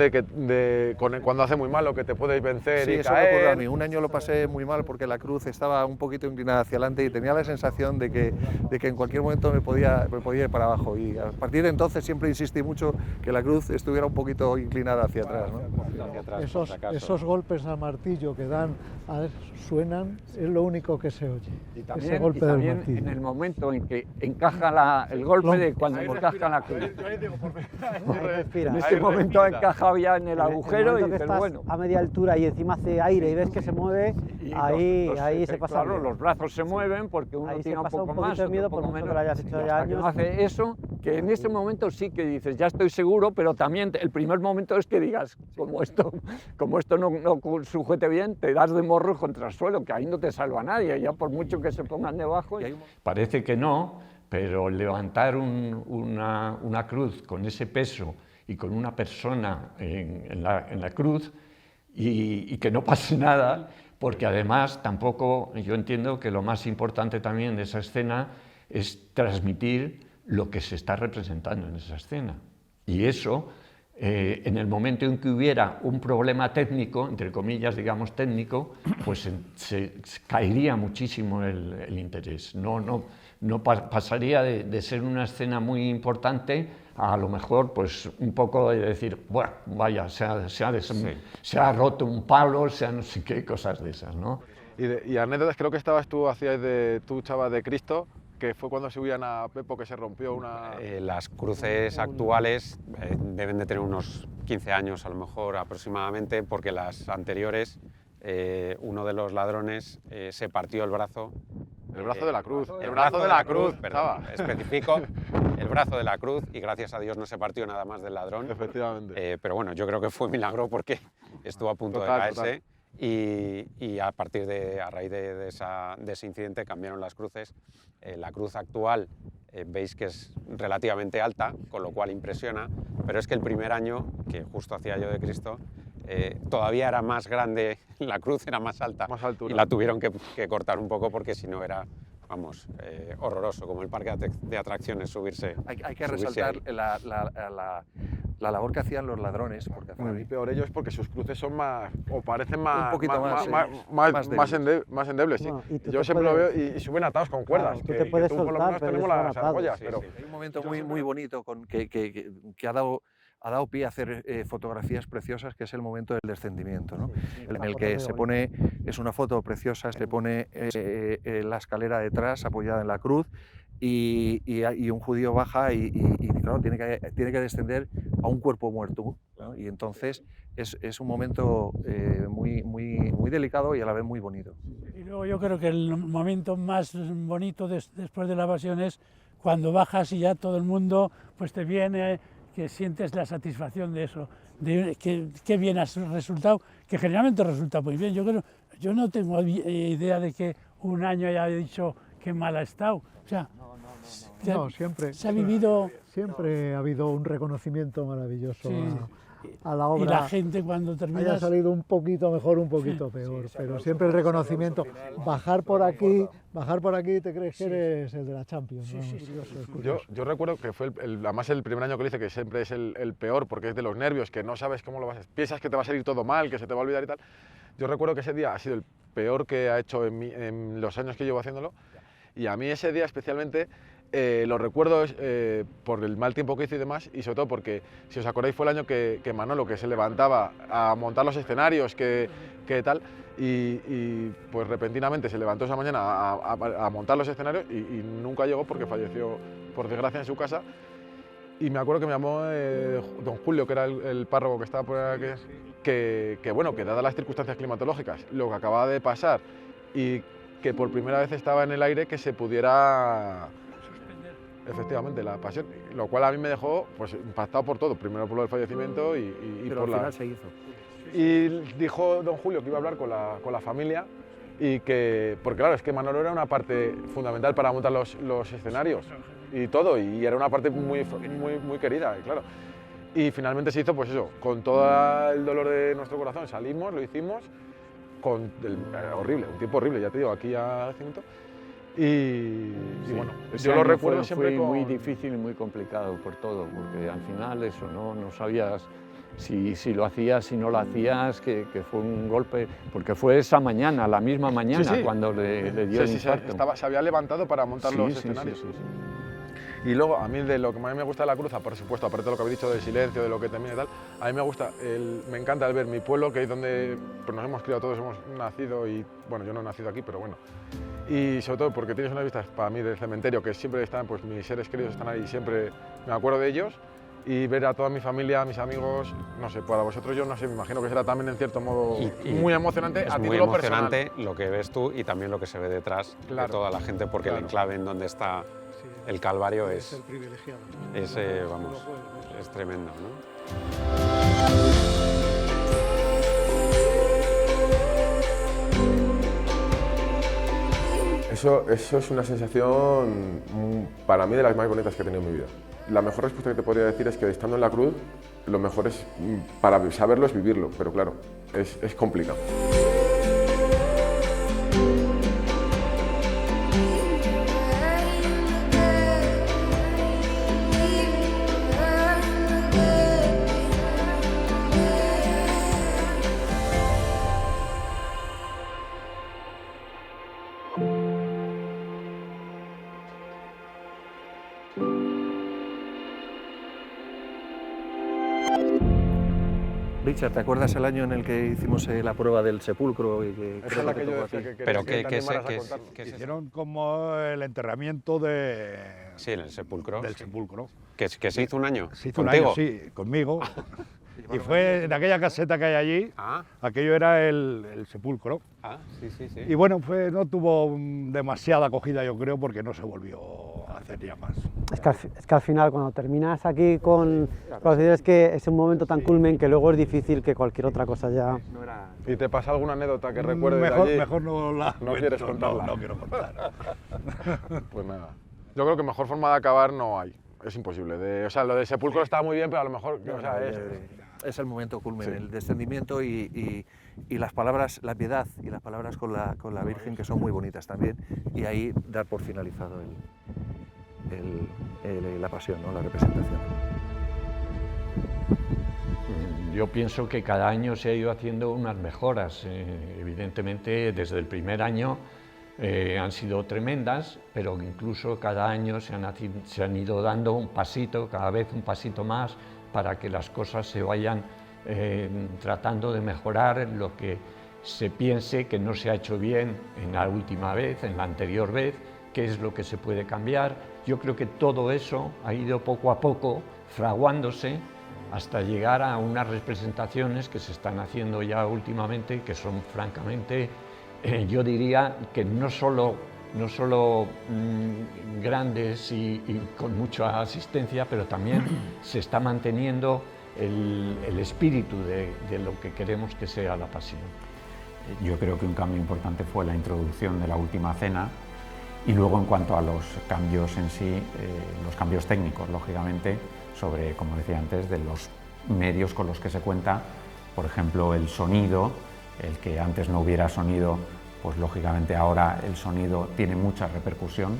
cuando hace muy mal o que te puedes vencer sí, y eso caer. me ocurrió a mí. Un año lo pasé muy mal porque la cruz estaba un poquito inclinada hacia adelante y tenía la sensación de que en cualquier momento me podía ir para abajo. Y a partir de entonces siempre insistí mucho que la cruz estuviera un poquito inclinada hacia atrás, ¿no? Esos golpes al martillo que dan, suenan, es lo único que se oye. Y también, ese golpe del martillo. En el momento en que encaja el golpe de cuando encaja la cruz. En este momento ha encajado ya en el agujero y dices, bueno. A media altura y encima hace aire y ves que se mueve, ahí se pasa. Claro, los brazos se mueven porque uno tiene un poco más, de miedo, otro por poco mucho menos. que lo hayas hecho ya Hasta años. que no hace eso, que en ese momento sí que dices, ya estoy seguro, pero también el primer momento es que digas, como esto no sujete bien, te das de morro contra el suelo, que ahí no te salva nadie, ya por mucho que se pongan debajo. Parece que no, pero levantar una cruz con ese peso y con una persona en la cruz y que no pase nada, porque además tampoco, yo entiendo que lo más importante también de esa escena es transmitir lo que se está representando en esa escena. Y eso, en el momento en que hubiera un problema técnico, entre comillas, digamos técnico, pues se caería muchísimo el interés. No pasaría de ser una escena muy importante a lo mejor pues un poco de decir, bueno, vaya, se ha roto un palo, sea no sé qué, cosas de esas, ¿no? Y anécdotas, creo que estabas hacías tú chavas de Cristo, que fue cuando subían a Pepo que se rompió una... Las cruces actuales deben de tener unos 15 años a lo mejor aproximadamente, porque las anteriores, uno de los ladrones se partió el brazo. El brazo de la cruz. El brazo de la cruz, perdón, especifico, el brazo de la cruz, y gracias a Dios no se partió nada más del ladrón. Efectivamente. Pero bueno, yo creo que fue milagro porque estuvo a punto de caerse. Y a raíz de ese incidente cambiaron las cruces. La cruz actual veis que es relativamente alta, con lo cual impresiona, pero es que el primer año, que justo hacía yo de Cristo, todavía era más grande, la cruz era más alta, y la tuvieron que cortar un poco porque si no era, vamos, horroroso, como el parque de atracciones subirse. Hay que resaltar la labor que hacían los ladrones, porque Muy peor ellos porque sus cruces son más, o parecen un poquito más endebles. Bueno, sí. Yo siempre lo veo y suben atados con cuerdas. Claro, tú te puedes tú por lo soltar, menos pero tenemos ellos las van atados. argollas. Sí, Pero... sí. Hay un momento muy bonito que ha dado pie a hacer fotografías preciosas, que es el momento del descendimiento, ¿no? En el que se pone, es una foto preciosa, se pone la escalera detrás apoyada en la cruz y un judío baja y claro, tiene que descender a un cuerpo muerto, ¿no? Y entonces es un momento muy delicado y a la vez muy bonito. Luego yo creo que el momento más bonito después de la Pasión es cuando bajas y ya todo el mundo pues te viene, que sientes la satisfacción de eso, de que bien has resultado, que generalmente resulta muy bien. Yo no tengo idea de que un año haya dicho qué mal ha estado. O sea, siempre se ha vivido... Siempre ha habido un reconocimiento maravilloso a la obra. Y la gente cuando terminas... Haya salido un poquito mejor, un poquito peor, pero siempre el reconocimiento. Bajar por aquí te crees que eres el de la Champions. Yo recuerdo que fue además el primer año que lo hice, que siempre es el peor, porque es de los nervios, que no sabes cómo lo vas a hacer. Piensas que te va a salir todo mal, que se te va a olvidar y tal. Yo recuerdo que ese día ha sido el peor que ha hecho en los años que llevo haciéndolo, y a mí ese día especialmente lo recuerdo por el mal tiempo que hice y demás, y sobre todo porque, si os acordáis, fue el año que Manolo, que se levantaba a montar los escenarios, que tal, y pues repentinamente se levantó esa mañana a montar los escenarios y nunca llegó porque falleció, por desgracia, en su casa. Y me acuerdo que me llamó don Julio, que era el párroco que estaba por aquí, que bueno, que dadas las circunstancias climatológicas, lo que acababa de pasar y que por primera vez estaba en el aire, que se pudiera efectivamente la Pasión, lo cual a mí me dejó pues impactado por todo, primero por lo del fallecimiento y pero por al final se hizo. Y dijo don Julio que iba a hablar con la familia, y que, porque claro, es que Manolo era una parte fundamental para montar los escenarios y todo, y era una parte muy querida, y claro. Y finalmente se hizo, pues eso, con todo el dolor de nuestro corazón, salimos, lo hicimos, horrible, un tiempo horrible, ya te digo, aquí a 5 minutos. Y bueno, yo lo recuerdo siempre fue muy difícil y muy complicado por todo, porque al final eso, no sabías si lo hacías, si no lo hacías, que fue un golpe, porque fue esa mañana, la misma mañana, cuando le dio el infarto. Se había levantado para montar los escenarios. Y luego, a mí de lo que más me gusta de la cruz, por supuesto, aparte de lo que habéis dicho del silencio, de lo que termina y tal, a mí me encanta el ver mi pueblo, que es donde pues, nos hemos criado todos, hemos nacido, y bueno, yo no he nacido aquí, pero bueno. Y sobre todo porque tienes unas vistas para mí del cementerio, que siempre están, pues mis seres queridos están ahí, siempre me acuerdo de ellos, y ver a toda mi familia, a mis amigos, no sé, para vosotros yo no sé, me imagino que será también en cierto modo muy emocionante es a muy título emocionante personal. Lo que ves tú y también lo que se ve detrás de toda la gente, porque el enclave en donde está el Calvario es el privilegiado. Vamos, es tremendo, ¿no? Eso es una sensación para mí de las más bonitas que he tenido en mi vida. La mejor respuesta que te podría decir es que estando en la cruz, lo mejor es, para saberlo, es vivirlo, pero claro, es complicado. Richard, ¿te acuerdas el año en el que hicimos la prueba del sepulcro? Y que Esa es la que yo decía que Pero ¿qué que hicieron como el enterramiento de... Sí, en el sepulcro. Del sepulcro. Que se hizo un año. Se hizo ¿Contigo? un año, sí, conmigo. Y fue en aquella caseta que hay allí, aquello era el sepulcro. Sí. Y bueno, no tuvo demasiada acogida, yo creo, porque no se volvió a hacer ya más. Es que al final, cuando terminas aquí con los vídeos, es que es un momento tan culmen que luego es difícil que cualquier otra cosa ya... ¿Y te pasa alguna anécdota que recuerdes mejor, de allí? Mejor no la ¿No quieres contarla? No quiero contar. Pues nada. Yo creo que mejor forma de acabar no hay. Es imposible. O sea, lo del sepulcro está muy bien, pero a lo mejor... Es el momento culmen, el descendimiento y las palabras, la piedad y las palabras con la Virgen, que son muy bonitas también, y ahí dar por finalizado la pasión, ¿no? La representación. Yo pienso que cada año se ha ido haciendo unas mejoras. Evidentemente, desde el primer año han sido tremendas, pero incluso cada año se han ido dando un pasito, cada vez un pasito más, para que las cosas se vayan tratando de mejorar lo que se piense que no se ha hecho bien en la última vez, en la anterior vez, qué es lo que se puede cambiar. Yo creo que todo eso ha ido poco a poco fraguándose hasta llegar a unas representaciones que se están haciendo ya últimamente, que son francamente yo diría que no solo grandes y con mucha asistencia, pero también se está manteniendo el espíritu de lo que queremos que sea la pasión. Yo creo que un cambio importante fue la introducción de la Última Cena, y luego en cuanto a los cambios en sí, los cambios técnicos, lógicamente, sobre, como decía antes, de los medios con los que se cuenta, por ejemplo, el sonido, el que antes no hubiera sonido, pues lógicamente ahora el sonido tiene mucha repercusión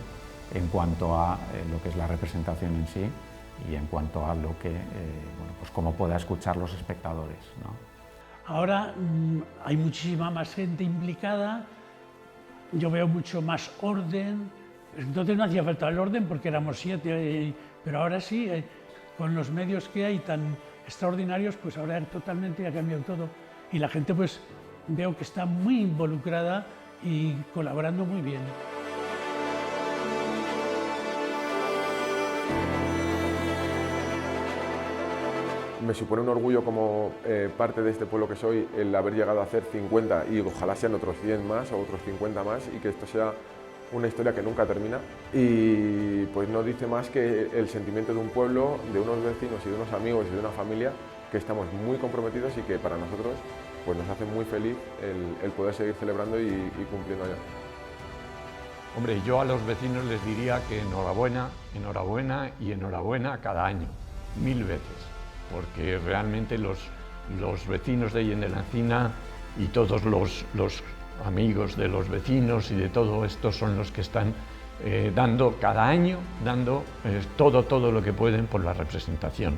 en cuanto a lo que es la representación en sí y en cuanto a lo que, bueno, pues cómo pueda escuchar los espectadores, ¿no? Ahora hay muchísima más gente implicada, yo veo mucho más orden. Entonces no hacía falta el orden porque éramos 7, pero ahora sí, con los medios que hay tan extraordinarios, pues ahora totalmente ha cambiado todo. Y la gente pues veo que está muy involucrada y colaborando muy bien. Me supone un orgullo como parte de este pueblo que soy el haber llegado a hacer 50 y ojalá sean otros 100 más o otros 50 más y que esto sea una historia que nunca termina y pues no dice más que el sentimiento de un pueblo, de unos vecinos y de unos amigos y de una familia que estamos muy comprometidos y que para nosotros pues nos hace muy feliz el poder seguir celebrando y cumpliendo años. Hombre, yo a los vecinos les diría que enhorabuena, enhorabuena y enhorabuena cada año, 1000 veces. Porque realmente los vecinos de Allende la Encina y todos los amigos de los vecinos y de todo esto son los que están dando cada año, todo lo que pueden por la representación.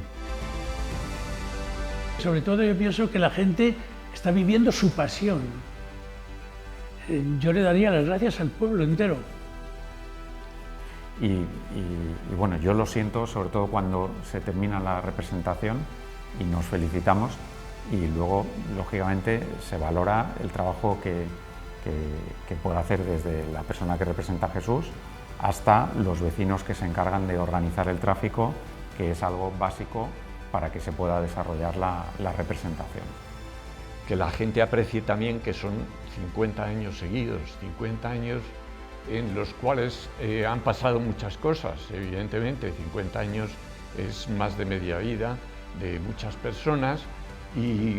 Sobre todo yo pienso que la gente está viviendo su pasión. Yo le daría las gracias al pueblo entero. Y bueno, yo lo siento sobre todo cuando se termina la representación y nos felicitamos y luego, lógicamente, se valora el trabajo que puede hacer desde la persona que representa a Jesús hasta los vecinos que se encargan de organizar el tráfico, que es algo básico para que se pueda desarrollar la representación. Que la gente aprecie también que son 50 años seguidos, 50 años en los cuales han pasado muchas cosas, evidentemente, 50 años es más de media vida de muchas personas y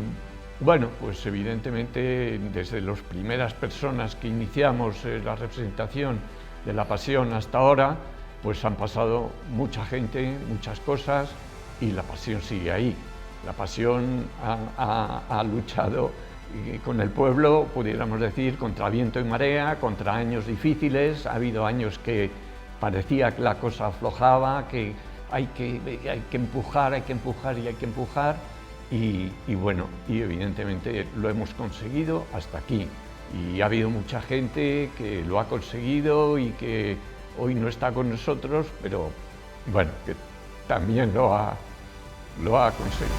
bueno, pues evidentemente desde las primeras personas que iniciamos la representación de la Pasión hasta ahora, pues han pasado mucha gente, muchas cosas y la Pasión sigue ahí. La Pasión ha luchado con el pueblo, pudiéramos decir, contra viento y marea, contra años difíciles. Ha habido años que parecía que la cosa aflojaba, que hay que empujar y bueno, y evidentemente lo hemos conseguido hasta aquí. Y ha habido mucha gente que lo ha conseguido y que hoy no está con nosotros, pero bueno, que también lo ha conseguido.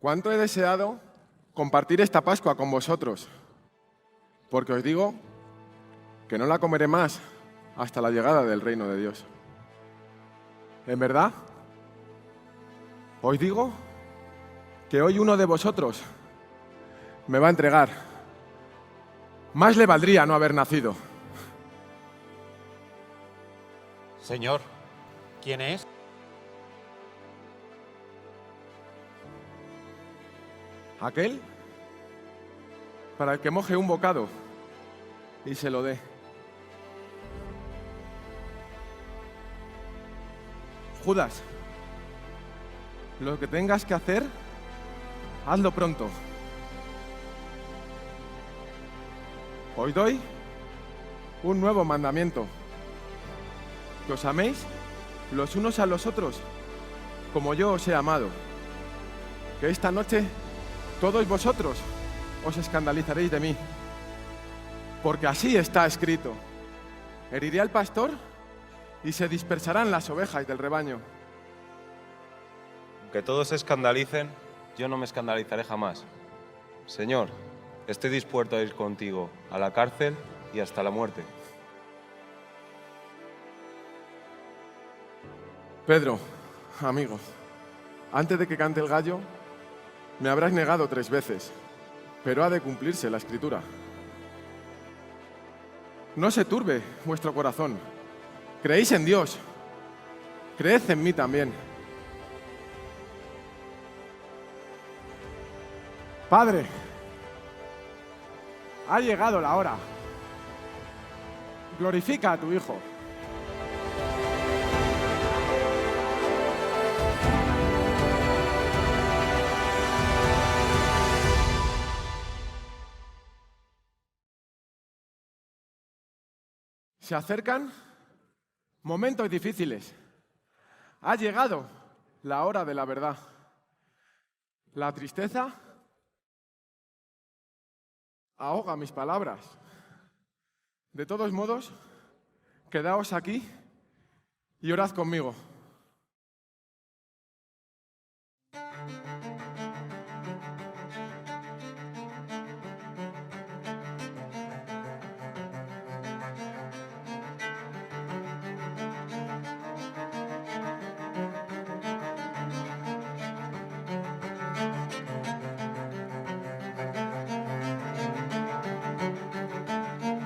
cuánto he deseado compartir esta Pascua con vosotros, porque os digo que no la comeré más hasta la llegada del reino de Dios. En verdad, os digo que hoy uno de vosotros me va a entregar. Más le valdría no haber nacido. Señor, ¿quién es? Aquel para el que moje un bocado y se lo dé. Judas, lo que tengas que hacer, hazlo pronto. Os doy un nuevo mandamiento: que os améis los unos a los otros como yo os he amado. Que esta noche todos vosotros os escandalizaréis de mí, porque así está escrito: heriré al pastor y se dispersarán las ovejas del rebaño. Aunque todos se escandalicen, yo no me escandalizaré jamás. Señor, estoy dispuesto a ir contigo a la cárcel y hasta la muerte. Pedro, amigo, antes de que cante el gallo, me habrás negado 3 veces, pero ha de cumplirse la Escritura. No se turbe vuestro corazón. Creéis en Dios, creed en mí también. Padre, ha llegado la hora. Glorifica a tu Hijo. Se acercan momentos difíciles. Ha llegado la hora de la verdad. La tristeza ahoga mis palabras. De todos modos, quedaos aquí y orad conmigo.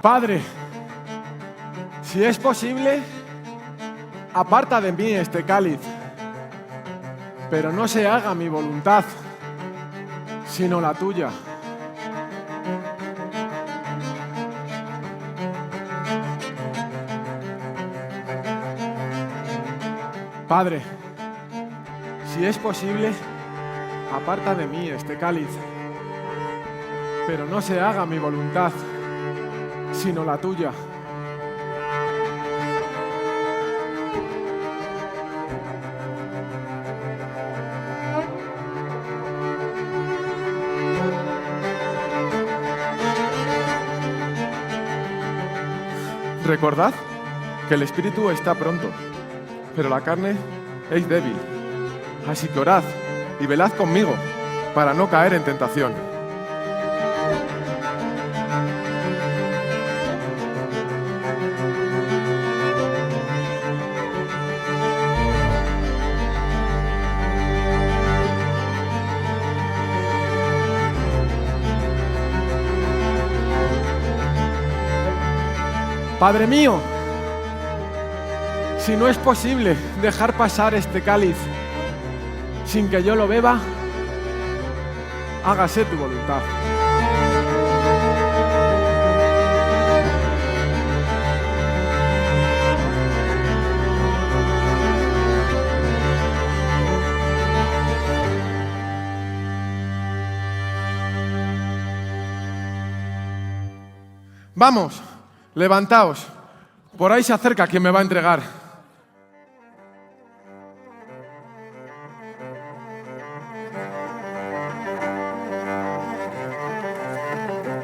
Padre, si es posible, aparta de mí este cáliz, pero no se haga mi voluntad, sino la tuya. Padre, si es posible, aparta de mí este cáliz, pero no se haga mi voluntad, sino la tuya. Recordad que el espíritu está pronto, pero la carne es débil. Así que orad y velad conmigo para no caer en tentación. Padre mío, si no es posible dejar pasar este cáliz sin que yo lo beba, hágase tu voluntad. Vamos, levantaos, por ahí se acerca quien me va a entregar.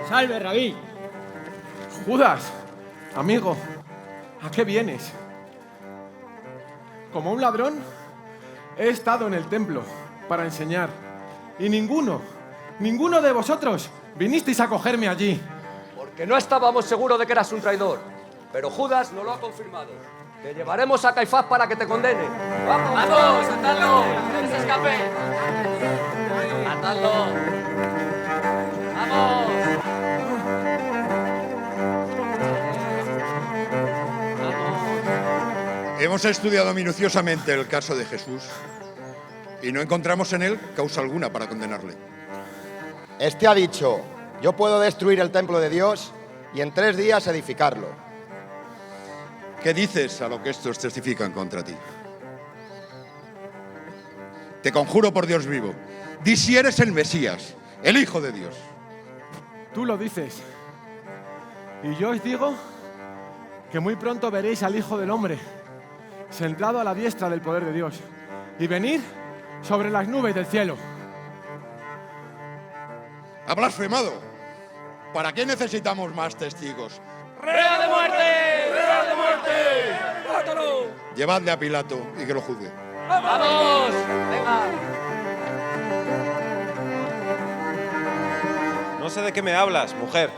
¡Salve, Rabí! Judas, amigo, ¿a qué vienes? Como un ladrón, he estado en el templo para enseñar Y ninguno de vosotros vinisteis a cogerme allí. Porque no estábamos seguros de que eras un traidor, pero Judas nos lo ha confirmado. Te llevaremos a Caifás para que te condene. ¡Vamos! ¡Vamos! ¡Atadlo! ¡Que se escape! ¡Atadlo! ¡Vamos! Hemos estudiado minuciosamente el caso de Jesús y no encontramos en él causa alguna para condenarle. Este ha dicho: yo puedo destruir el templo de Dios y en 3 días edificarlo. ¿Qué dices a lo que estos testifican contra ti? Te conjuro por Dios vivo, di si eres el Mesías, el Hijo de Dios. Tú lo dices. Y yo os digo que muy pronto veréis al Hijo del Hombre sentado a la diestra del poder de Dios y venir sobre las nubes del cielo. ¡Ha blasfemado! ¿Para qué necesitamos más testigos? ¡Rea de muerte! ¡Rea de muerte! ¡Mátalo! Llevadle a Pilato y que lo juzgue. ¡Vamos! ¡Venga! No sé de qué me hablas, mujer.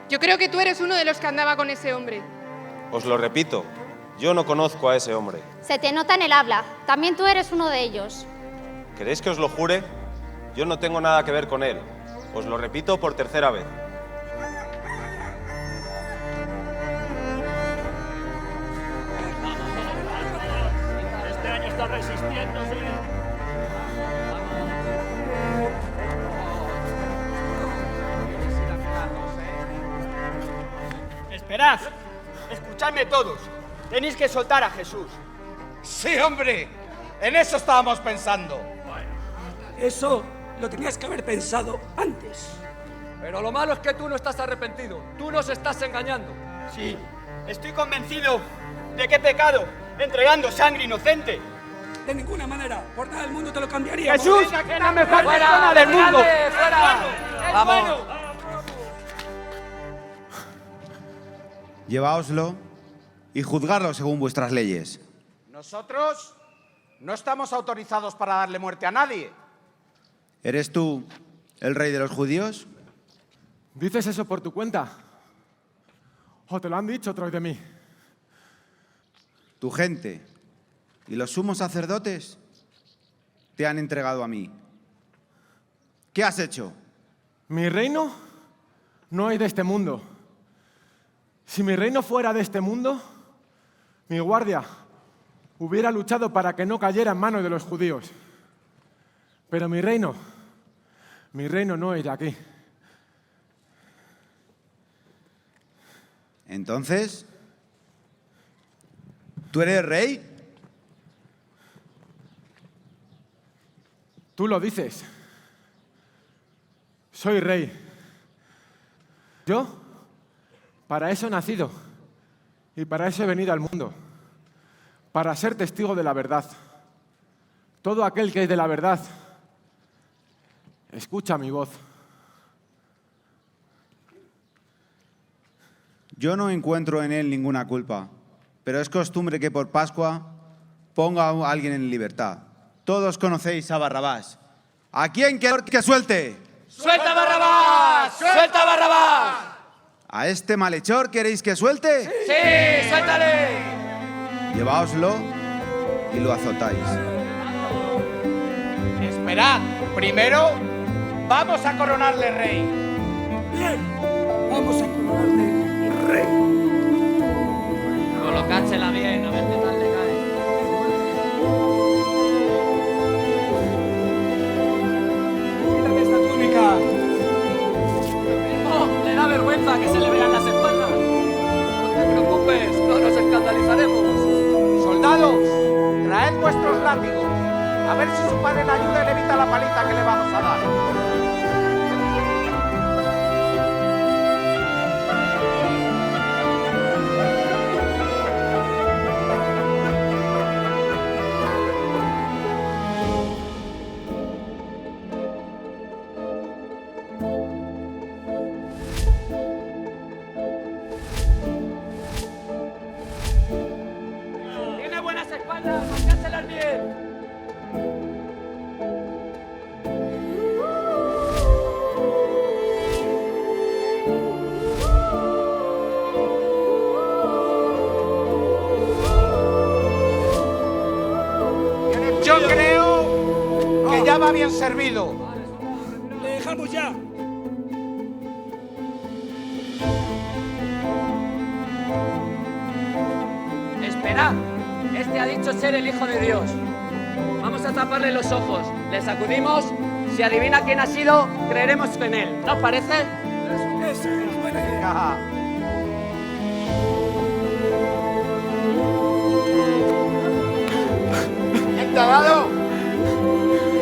Yo creo que tú eres uno de los que andaba con ese hombre. Os lo repito, yo no conozco a ese hombre. Se te nota en el habla. También tú eres uno de ellos. ¿Queréis que os lo jure? Yo no tengo nada que ver con él. Os lo repito por 3ª vez. Este año está resistiéndose. Esperad, escuchadme todos. Tenéis que soltar a Jesús. ¡Sí, hombre! En eso estábamos pensando. Eso lo tenías que haber pensado antes. Pero lo malo es que tú no estás arrepentido. Tú nos estás engañando. Sí, estoy convencido de que he pecado entregando sangre inocente. De ninguna manera, por nada del mundo te lo cambiaría. ¡Jesús! ¡La mejor persona del mundo! ¡Fuera! ¡Vamos! Lleváoslo y juzgadlo según vuestras leyes. Nosotros no estamos autorizados para darle muerte a nadie. ¿Eres tú el rey de los judíos? ¿Dices eso por tu cuenta? ¿O te lo han dicho otros de mí? Tu gente y los sumos sacerdotes te han entregado a mí. ¿Qué has hecho? Mi reino no es de este mundo. Si mi reino fuera de este mundo, mi guardia hubiera luchado para que no cayera en manos de los judíos. Pero mi reino no es de aquí. Entonces, ¿tú eres rey? Tú lo dices. Soy rey. Yo, para eso he nacido y para eso he venido al mundo. Para ser testigo de la verdad. Todo aquel que es de la verdad, escucha mi voz. Yo no encuentro en él ninguna culpa, pero es costumbre que por Pascua ponga a alguien en libertad. Todos conocéis a Barrabás. ¿A quién quiero que suelte? ¡Suelta a Barrabás! ¡Suelta a Barrabás! ¿A este malhechor queréis que suelte? ¡Sí! ¡Suéltale! Lleváoslo y lo azotáis. Esperad, primero vamos a coronarle rey. Bien, vamos a coronarle rey. Colocádsela bien, a ver qué tal le cae. Quítame esta túnica. No, le da vergüenza que se le vean las espaldas. No te preocupes, no nos escandalizaremos. Soldados, traed vuestros látigos. A ver si su padre le ayuda y le evita la paliza que le vamos a dar. Tiene buenas espaldas, marcádselas bien. bien servido. Le dejamos ya. Esperad, este ha dicho ser el Hijo de Dios. Vamos a taparle los ojos, le sacudimos, si adivina quién ha sido, creeremos en él. ¿No os parece? Esa es buena idea. ¿Quién te ha dado?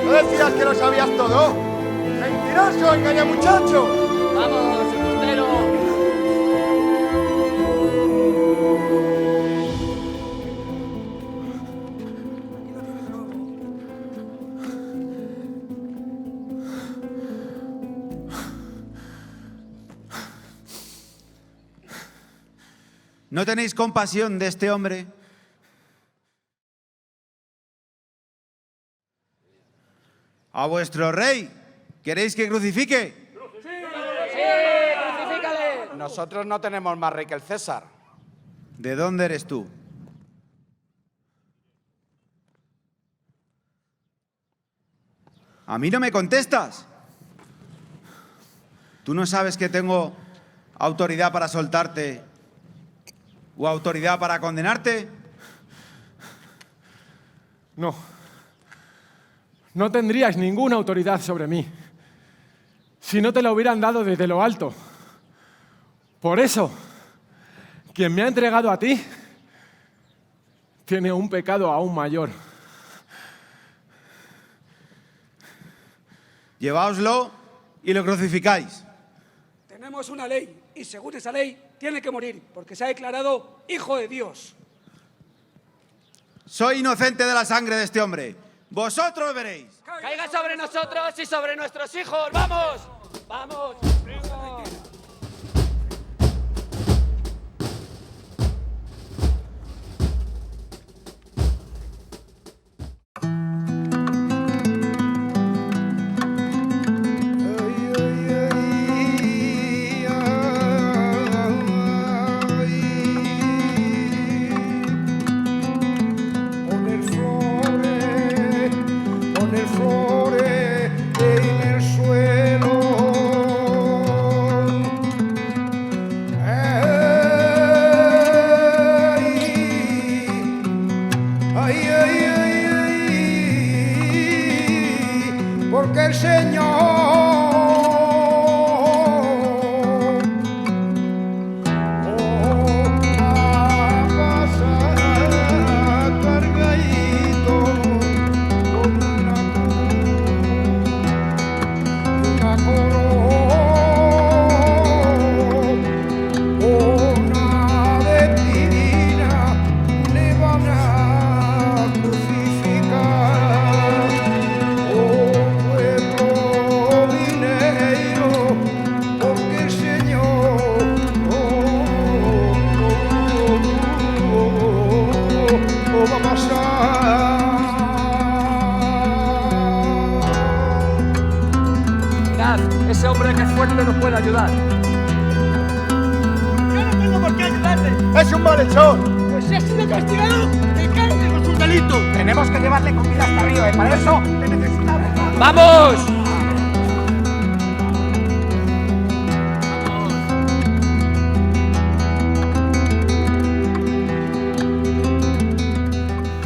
¿No decías que lo sabías todo? ¡Mentiroso, engaña muchacho! ¡Vamos, embustero! ¿No tenéis compasión de este hombre? ¿A vuestro rey queréis que crucifique? ¡Sí, crucifícale! Nosotros no tenemos más rey que el César. ¿De dónde eres tú? ¿A mí no me contestas? ¿Tú no sabes que tengo autoridad para soltarte o autoridad para condenarte? No. No tendrías ninguna autoridad sobre mí si no te la hubieran dado desde lo alto. Por eso, quien me ha entregado a ti tiene un pecado aún mayor. Lleváoslo y lo crucificáis. Tenemos una ley y según esa ley tiene que morir porque se ha declarado Hijo de Dios. Soy inocente de la sangre de este hombre. Vosotros veréis. ¡Caiga sobre nosotros y sobre nuestros hijos! ¡Vamos! ¡Vamos! Porque el Señor ese hombre que es fuerte nos puede ayudar. Yo no tengo por qué ayudarle. ¡Es un malhechor! Pues si ha sido castigado, que cargue con sus delitos. Tenemos que llevarle comida hasta arriba y para eso te necesitamos. ¡Vamos!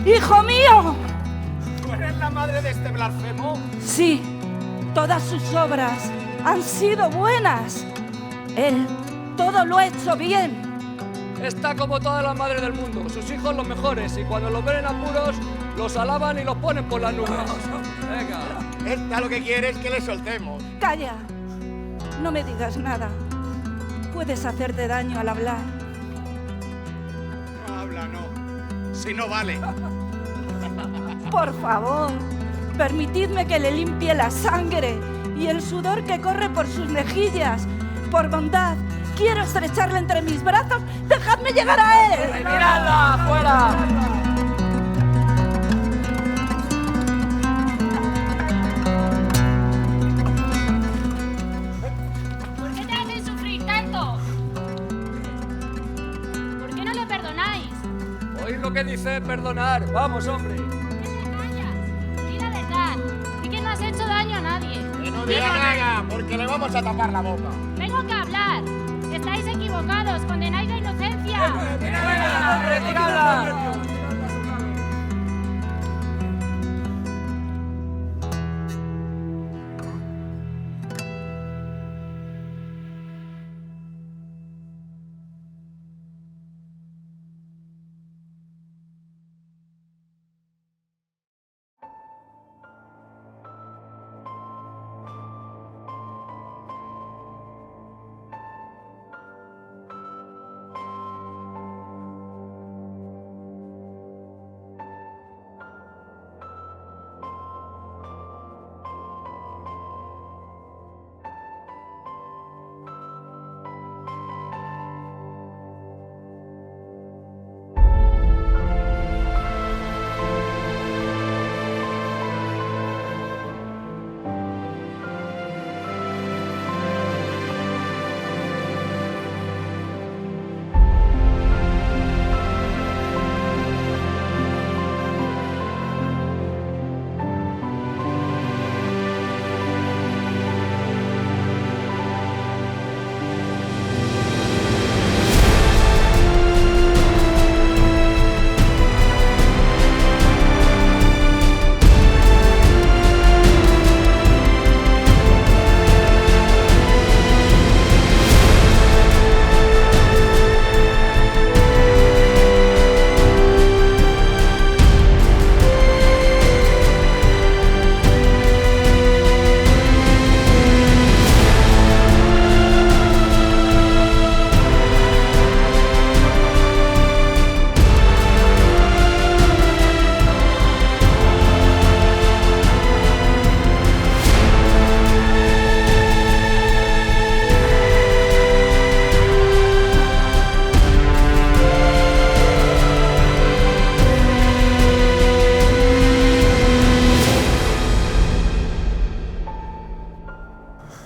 ¡Hijo mío! ¿Tú eres la madre de este blasfemo? Sí, todas sus obras han sido buenas. Él todo lo ha hecho bien. Está como todas las madres del mundo, sus hijos los mejores, y cuando los ven en apuros, los alaban y los ponen por las nubes. Venga. Esta lo que quiere es que le soltemos. Calla, no me digas nada. Puedes hacerte daño al hablar. No habla, no. Si no vale. Por favor, permitidme que le limpie la sangre y el sudor que corre por sus mejillas. Por bondad, quiero estrecharle entre mis brazos. ¡Dejadme llegar a él! ¡Miradla! ¡Fuera! ¿Por qué te hacen sufrir tanto? ¿Por qué no le perdonáis? Oíd lo que dice perdonar. Vamos, hombre. ¿Por qué te callas? Di la verdad. Di que no hemos hecho daño a nadie. Que no diga nada, porque le vamos a tapar la boca. Tengo que hablar. Estáis equivocados, condenáis la inocencia.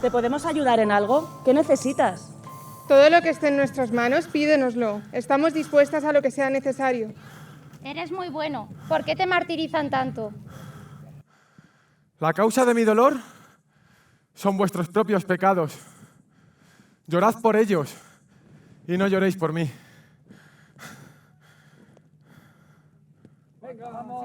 ¿Te podemos ayudar en algo? ¿Qué necesitas? Todo lo que esté en nuestras manos, pídenoslo. Estamos dispuestas a lo que sea necesario. Eres muy bueno. ¿Por qué te martirizan tanto? La causa de mi dolor son vuestros propios pecados. Llorad por ellos y no lloréis por mí. Venga, vamos.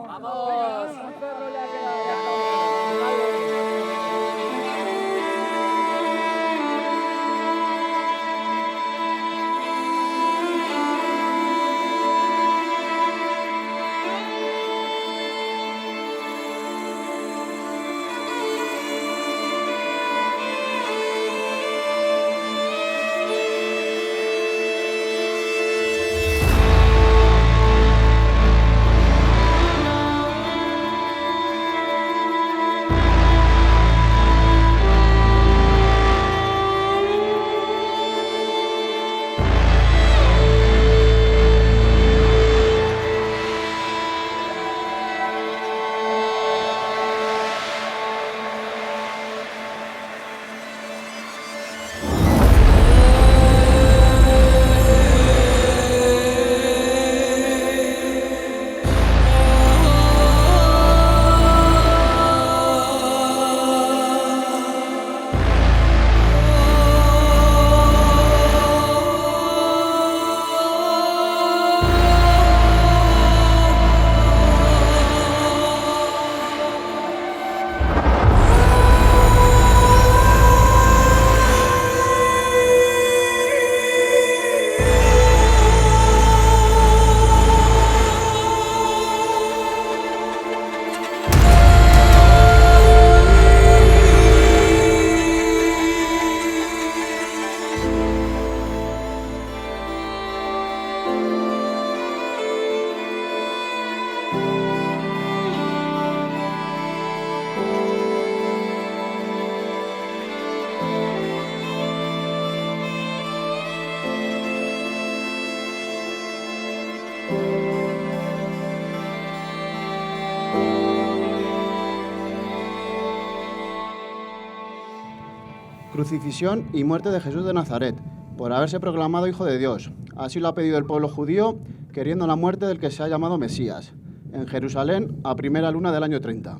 Crucifixión y muerte de Jesús de Nazaret, por haberse proclamado Hijo de Dios. Así lo ha pedido el pueblo judío, queriendo la muerte del que se ha llamado Mesías, en Jerusalén a primera luna del año 30.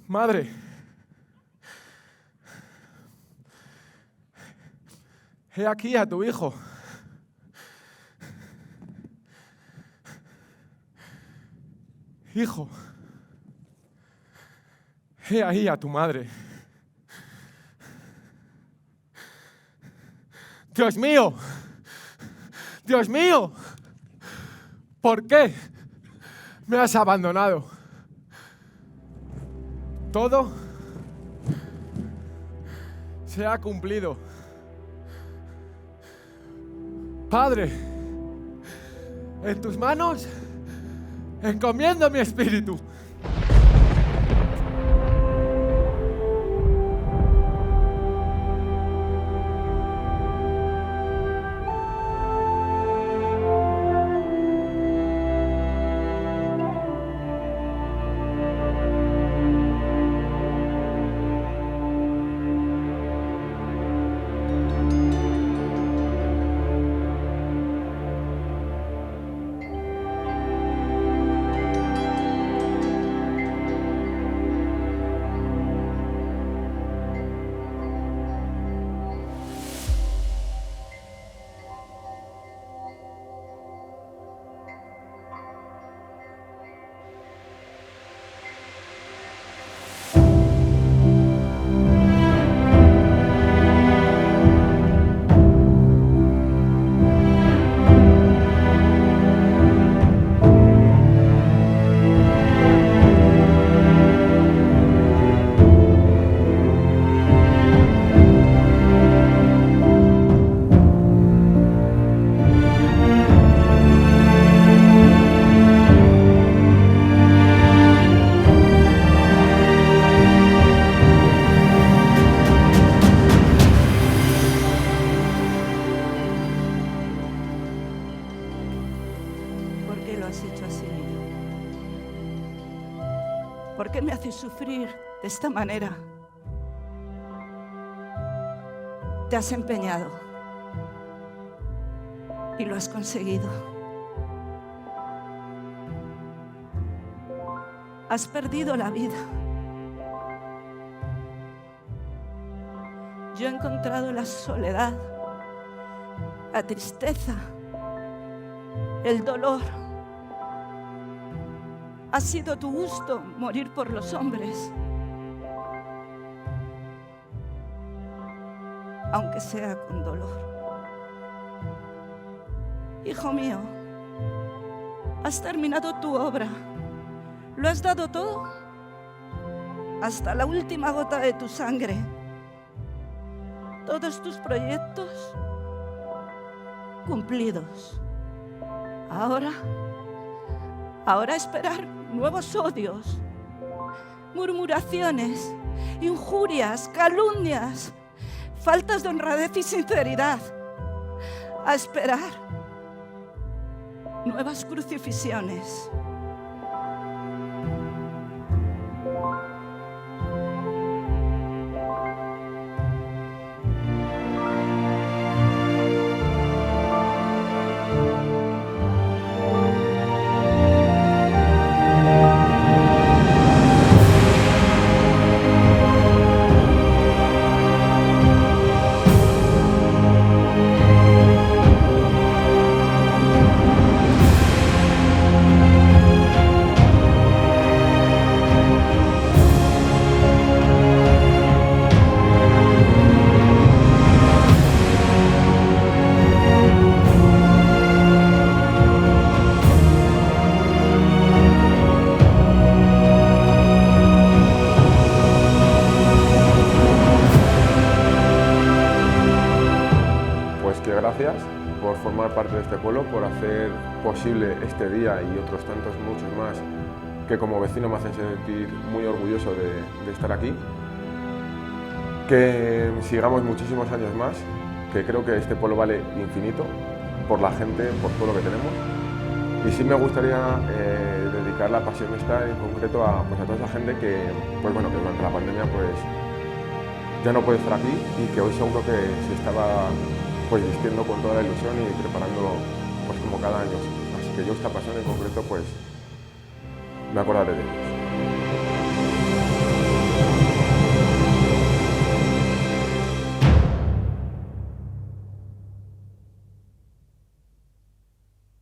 Madre, he aquí a tu hijo. Hijo, he ahí a tu madre. Dios mío, Dios mío, ¿por qué me has abandonado? Todo se ha cumplido. Padre, en tus manos encomiendo mi espíritu. ¿Por qué me haces sufrir de esta manera? Te has empeñado y lo has conseguido. Has perdido la vida. Yo he encontrado la soledad, la tristeza, el dolor. Ha sido tu gusto morir por los hombres, aunque sea con dolor. Hijo mío, has terminado tu obra. Lo has dado todo, hasta la última gota de tu sangre. Todos tus proyectos cumplidos. Ahora esperar nuevos odios, murmuraciones, injurias, calumnias, faltas de honradez y sinceridad. A esperar nuevas crucifixiones. Gracias por formar parte de este pueblo, por hacer posible este día y otros tantos, muchos más, que como vecino me hacen sentir muy orgulloso de estar aquí. Que sigamos muchísimos años más, que creo que este pueblo vale infinito por la gente, por todo lo que tenemos. Y sí me gustaría dedicar la pasión esta en concreto a toda esa gente que durante la pandemia ya no puede estar aquí y que hoy seguro que se estaba vistiendo con toda la ilusión y preparando como cada año. Así que yo esta pasión en concreto me acordaré de ellos.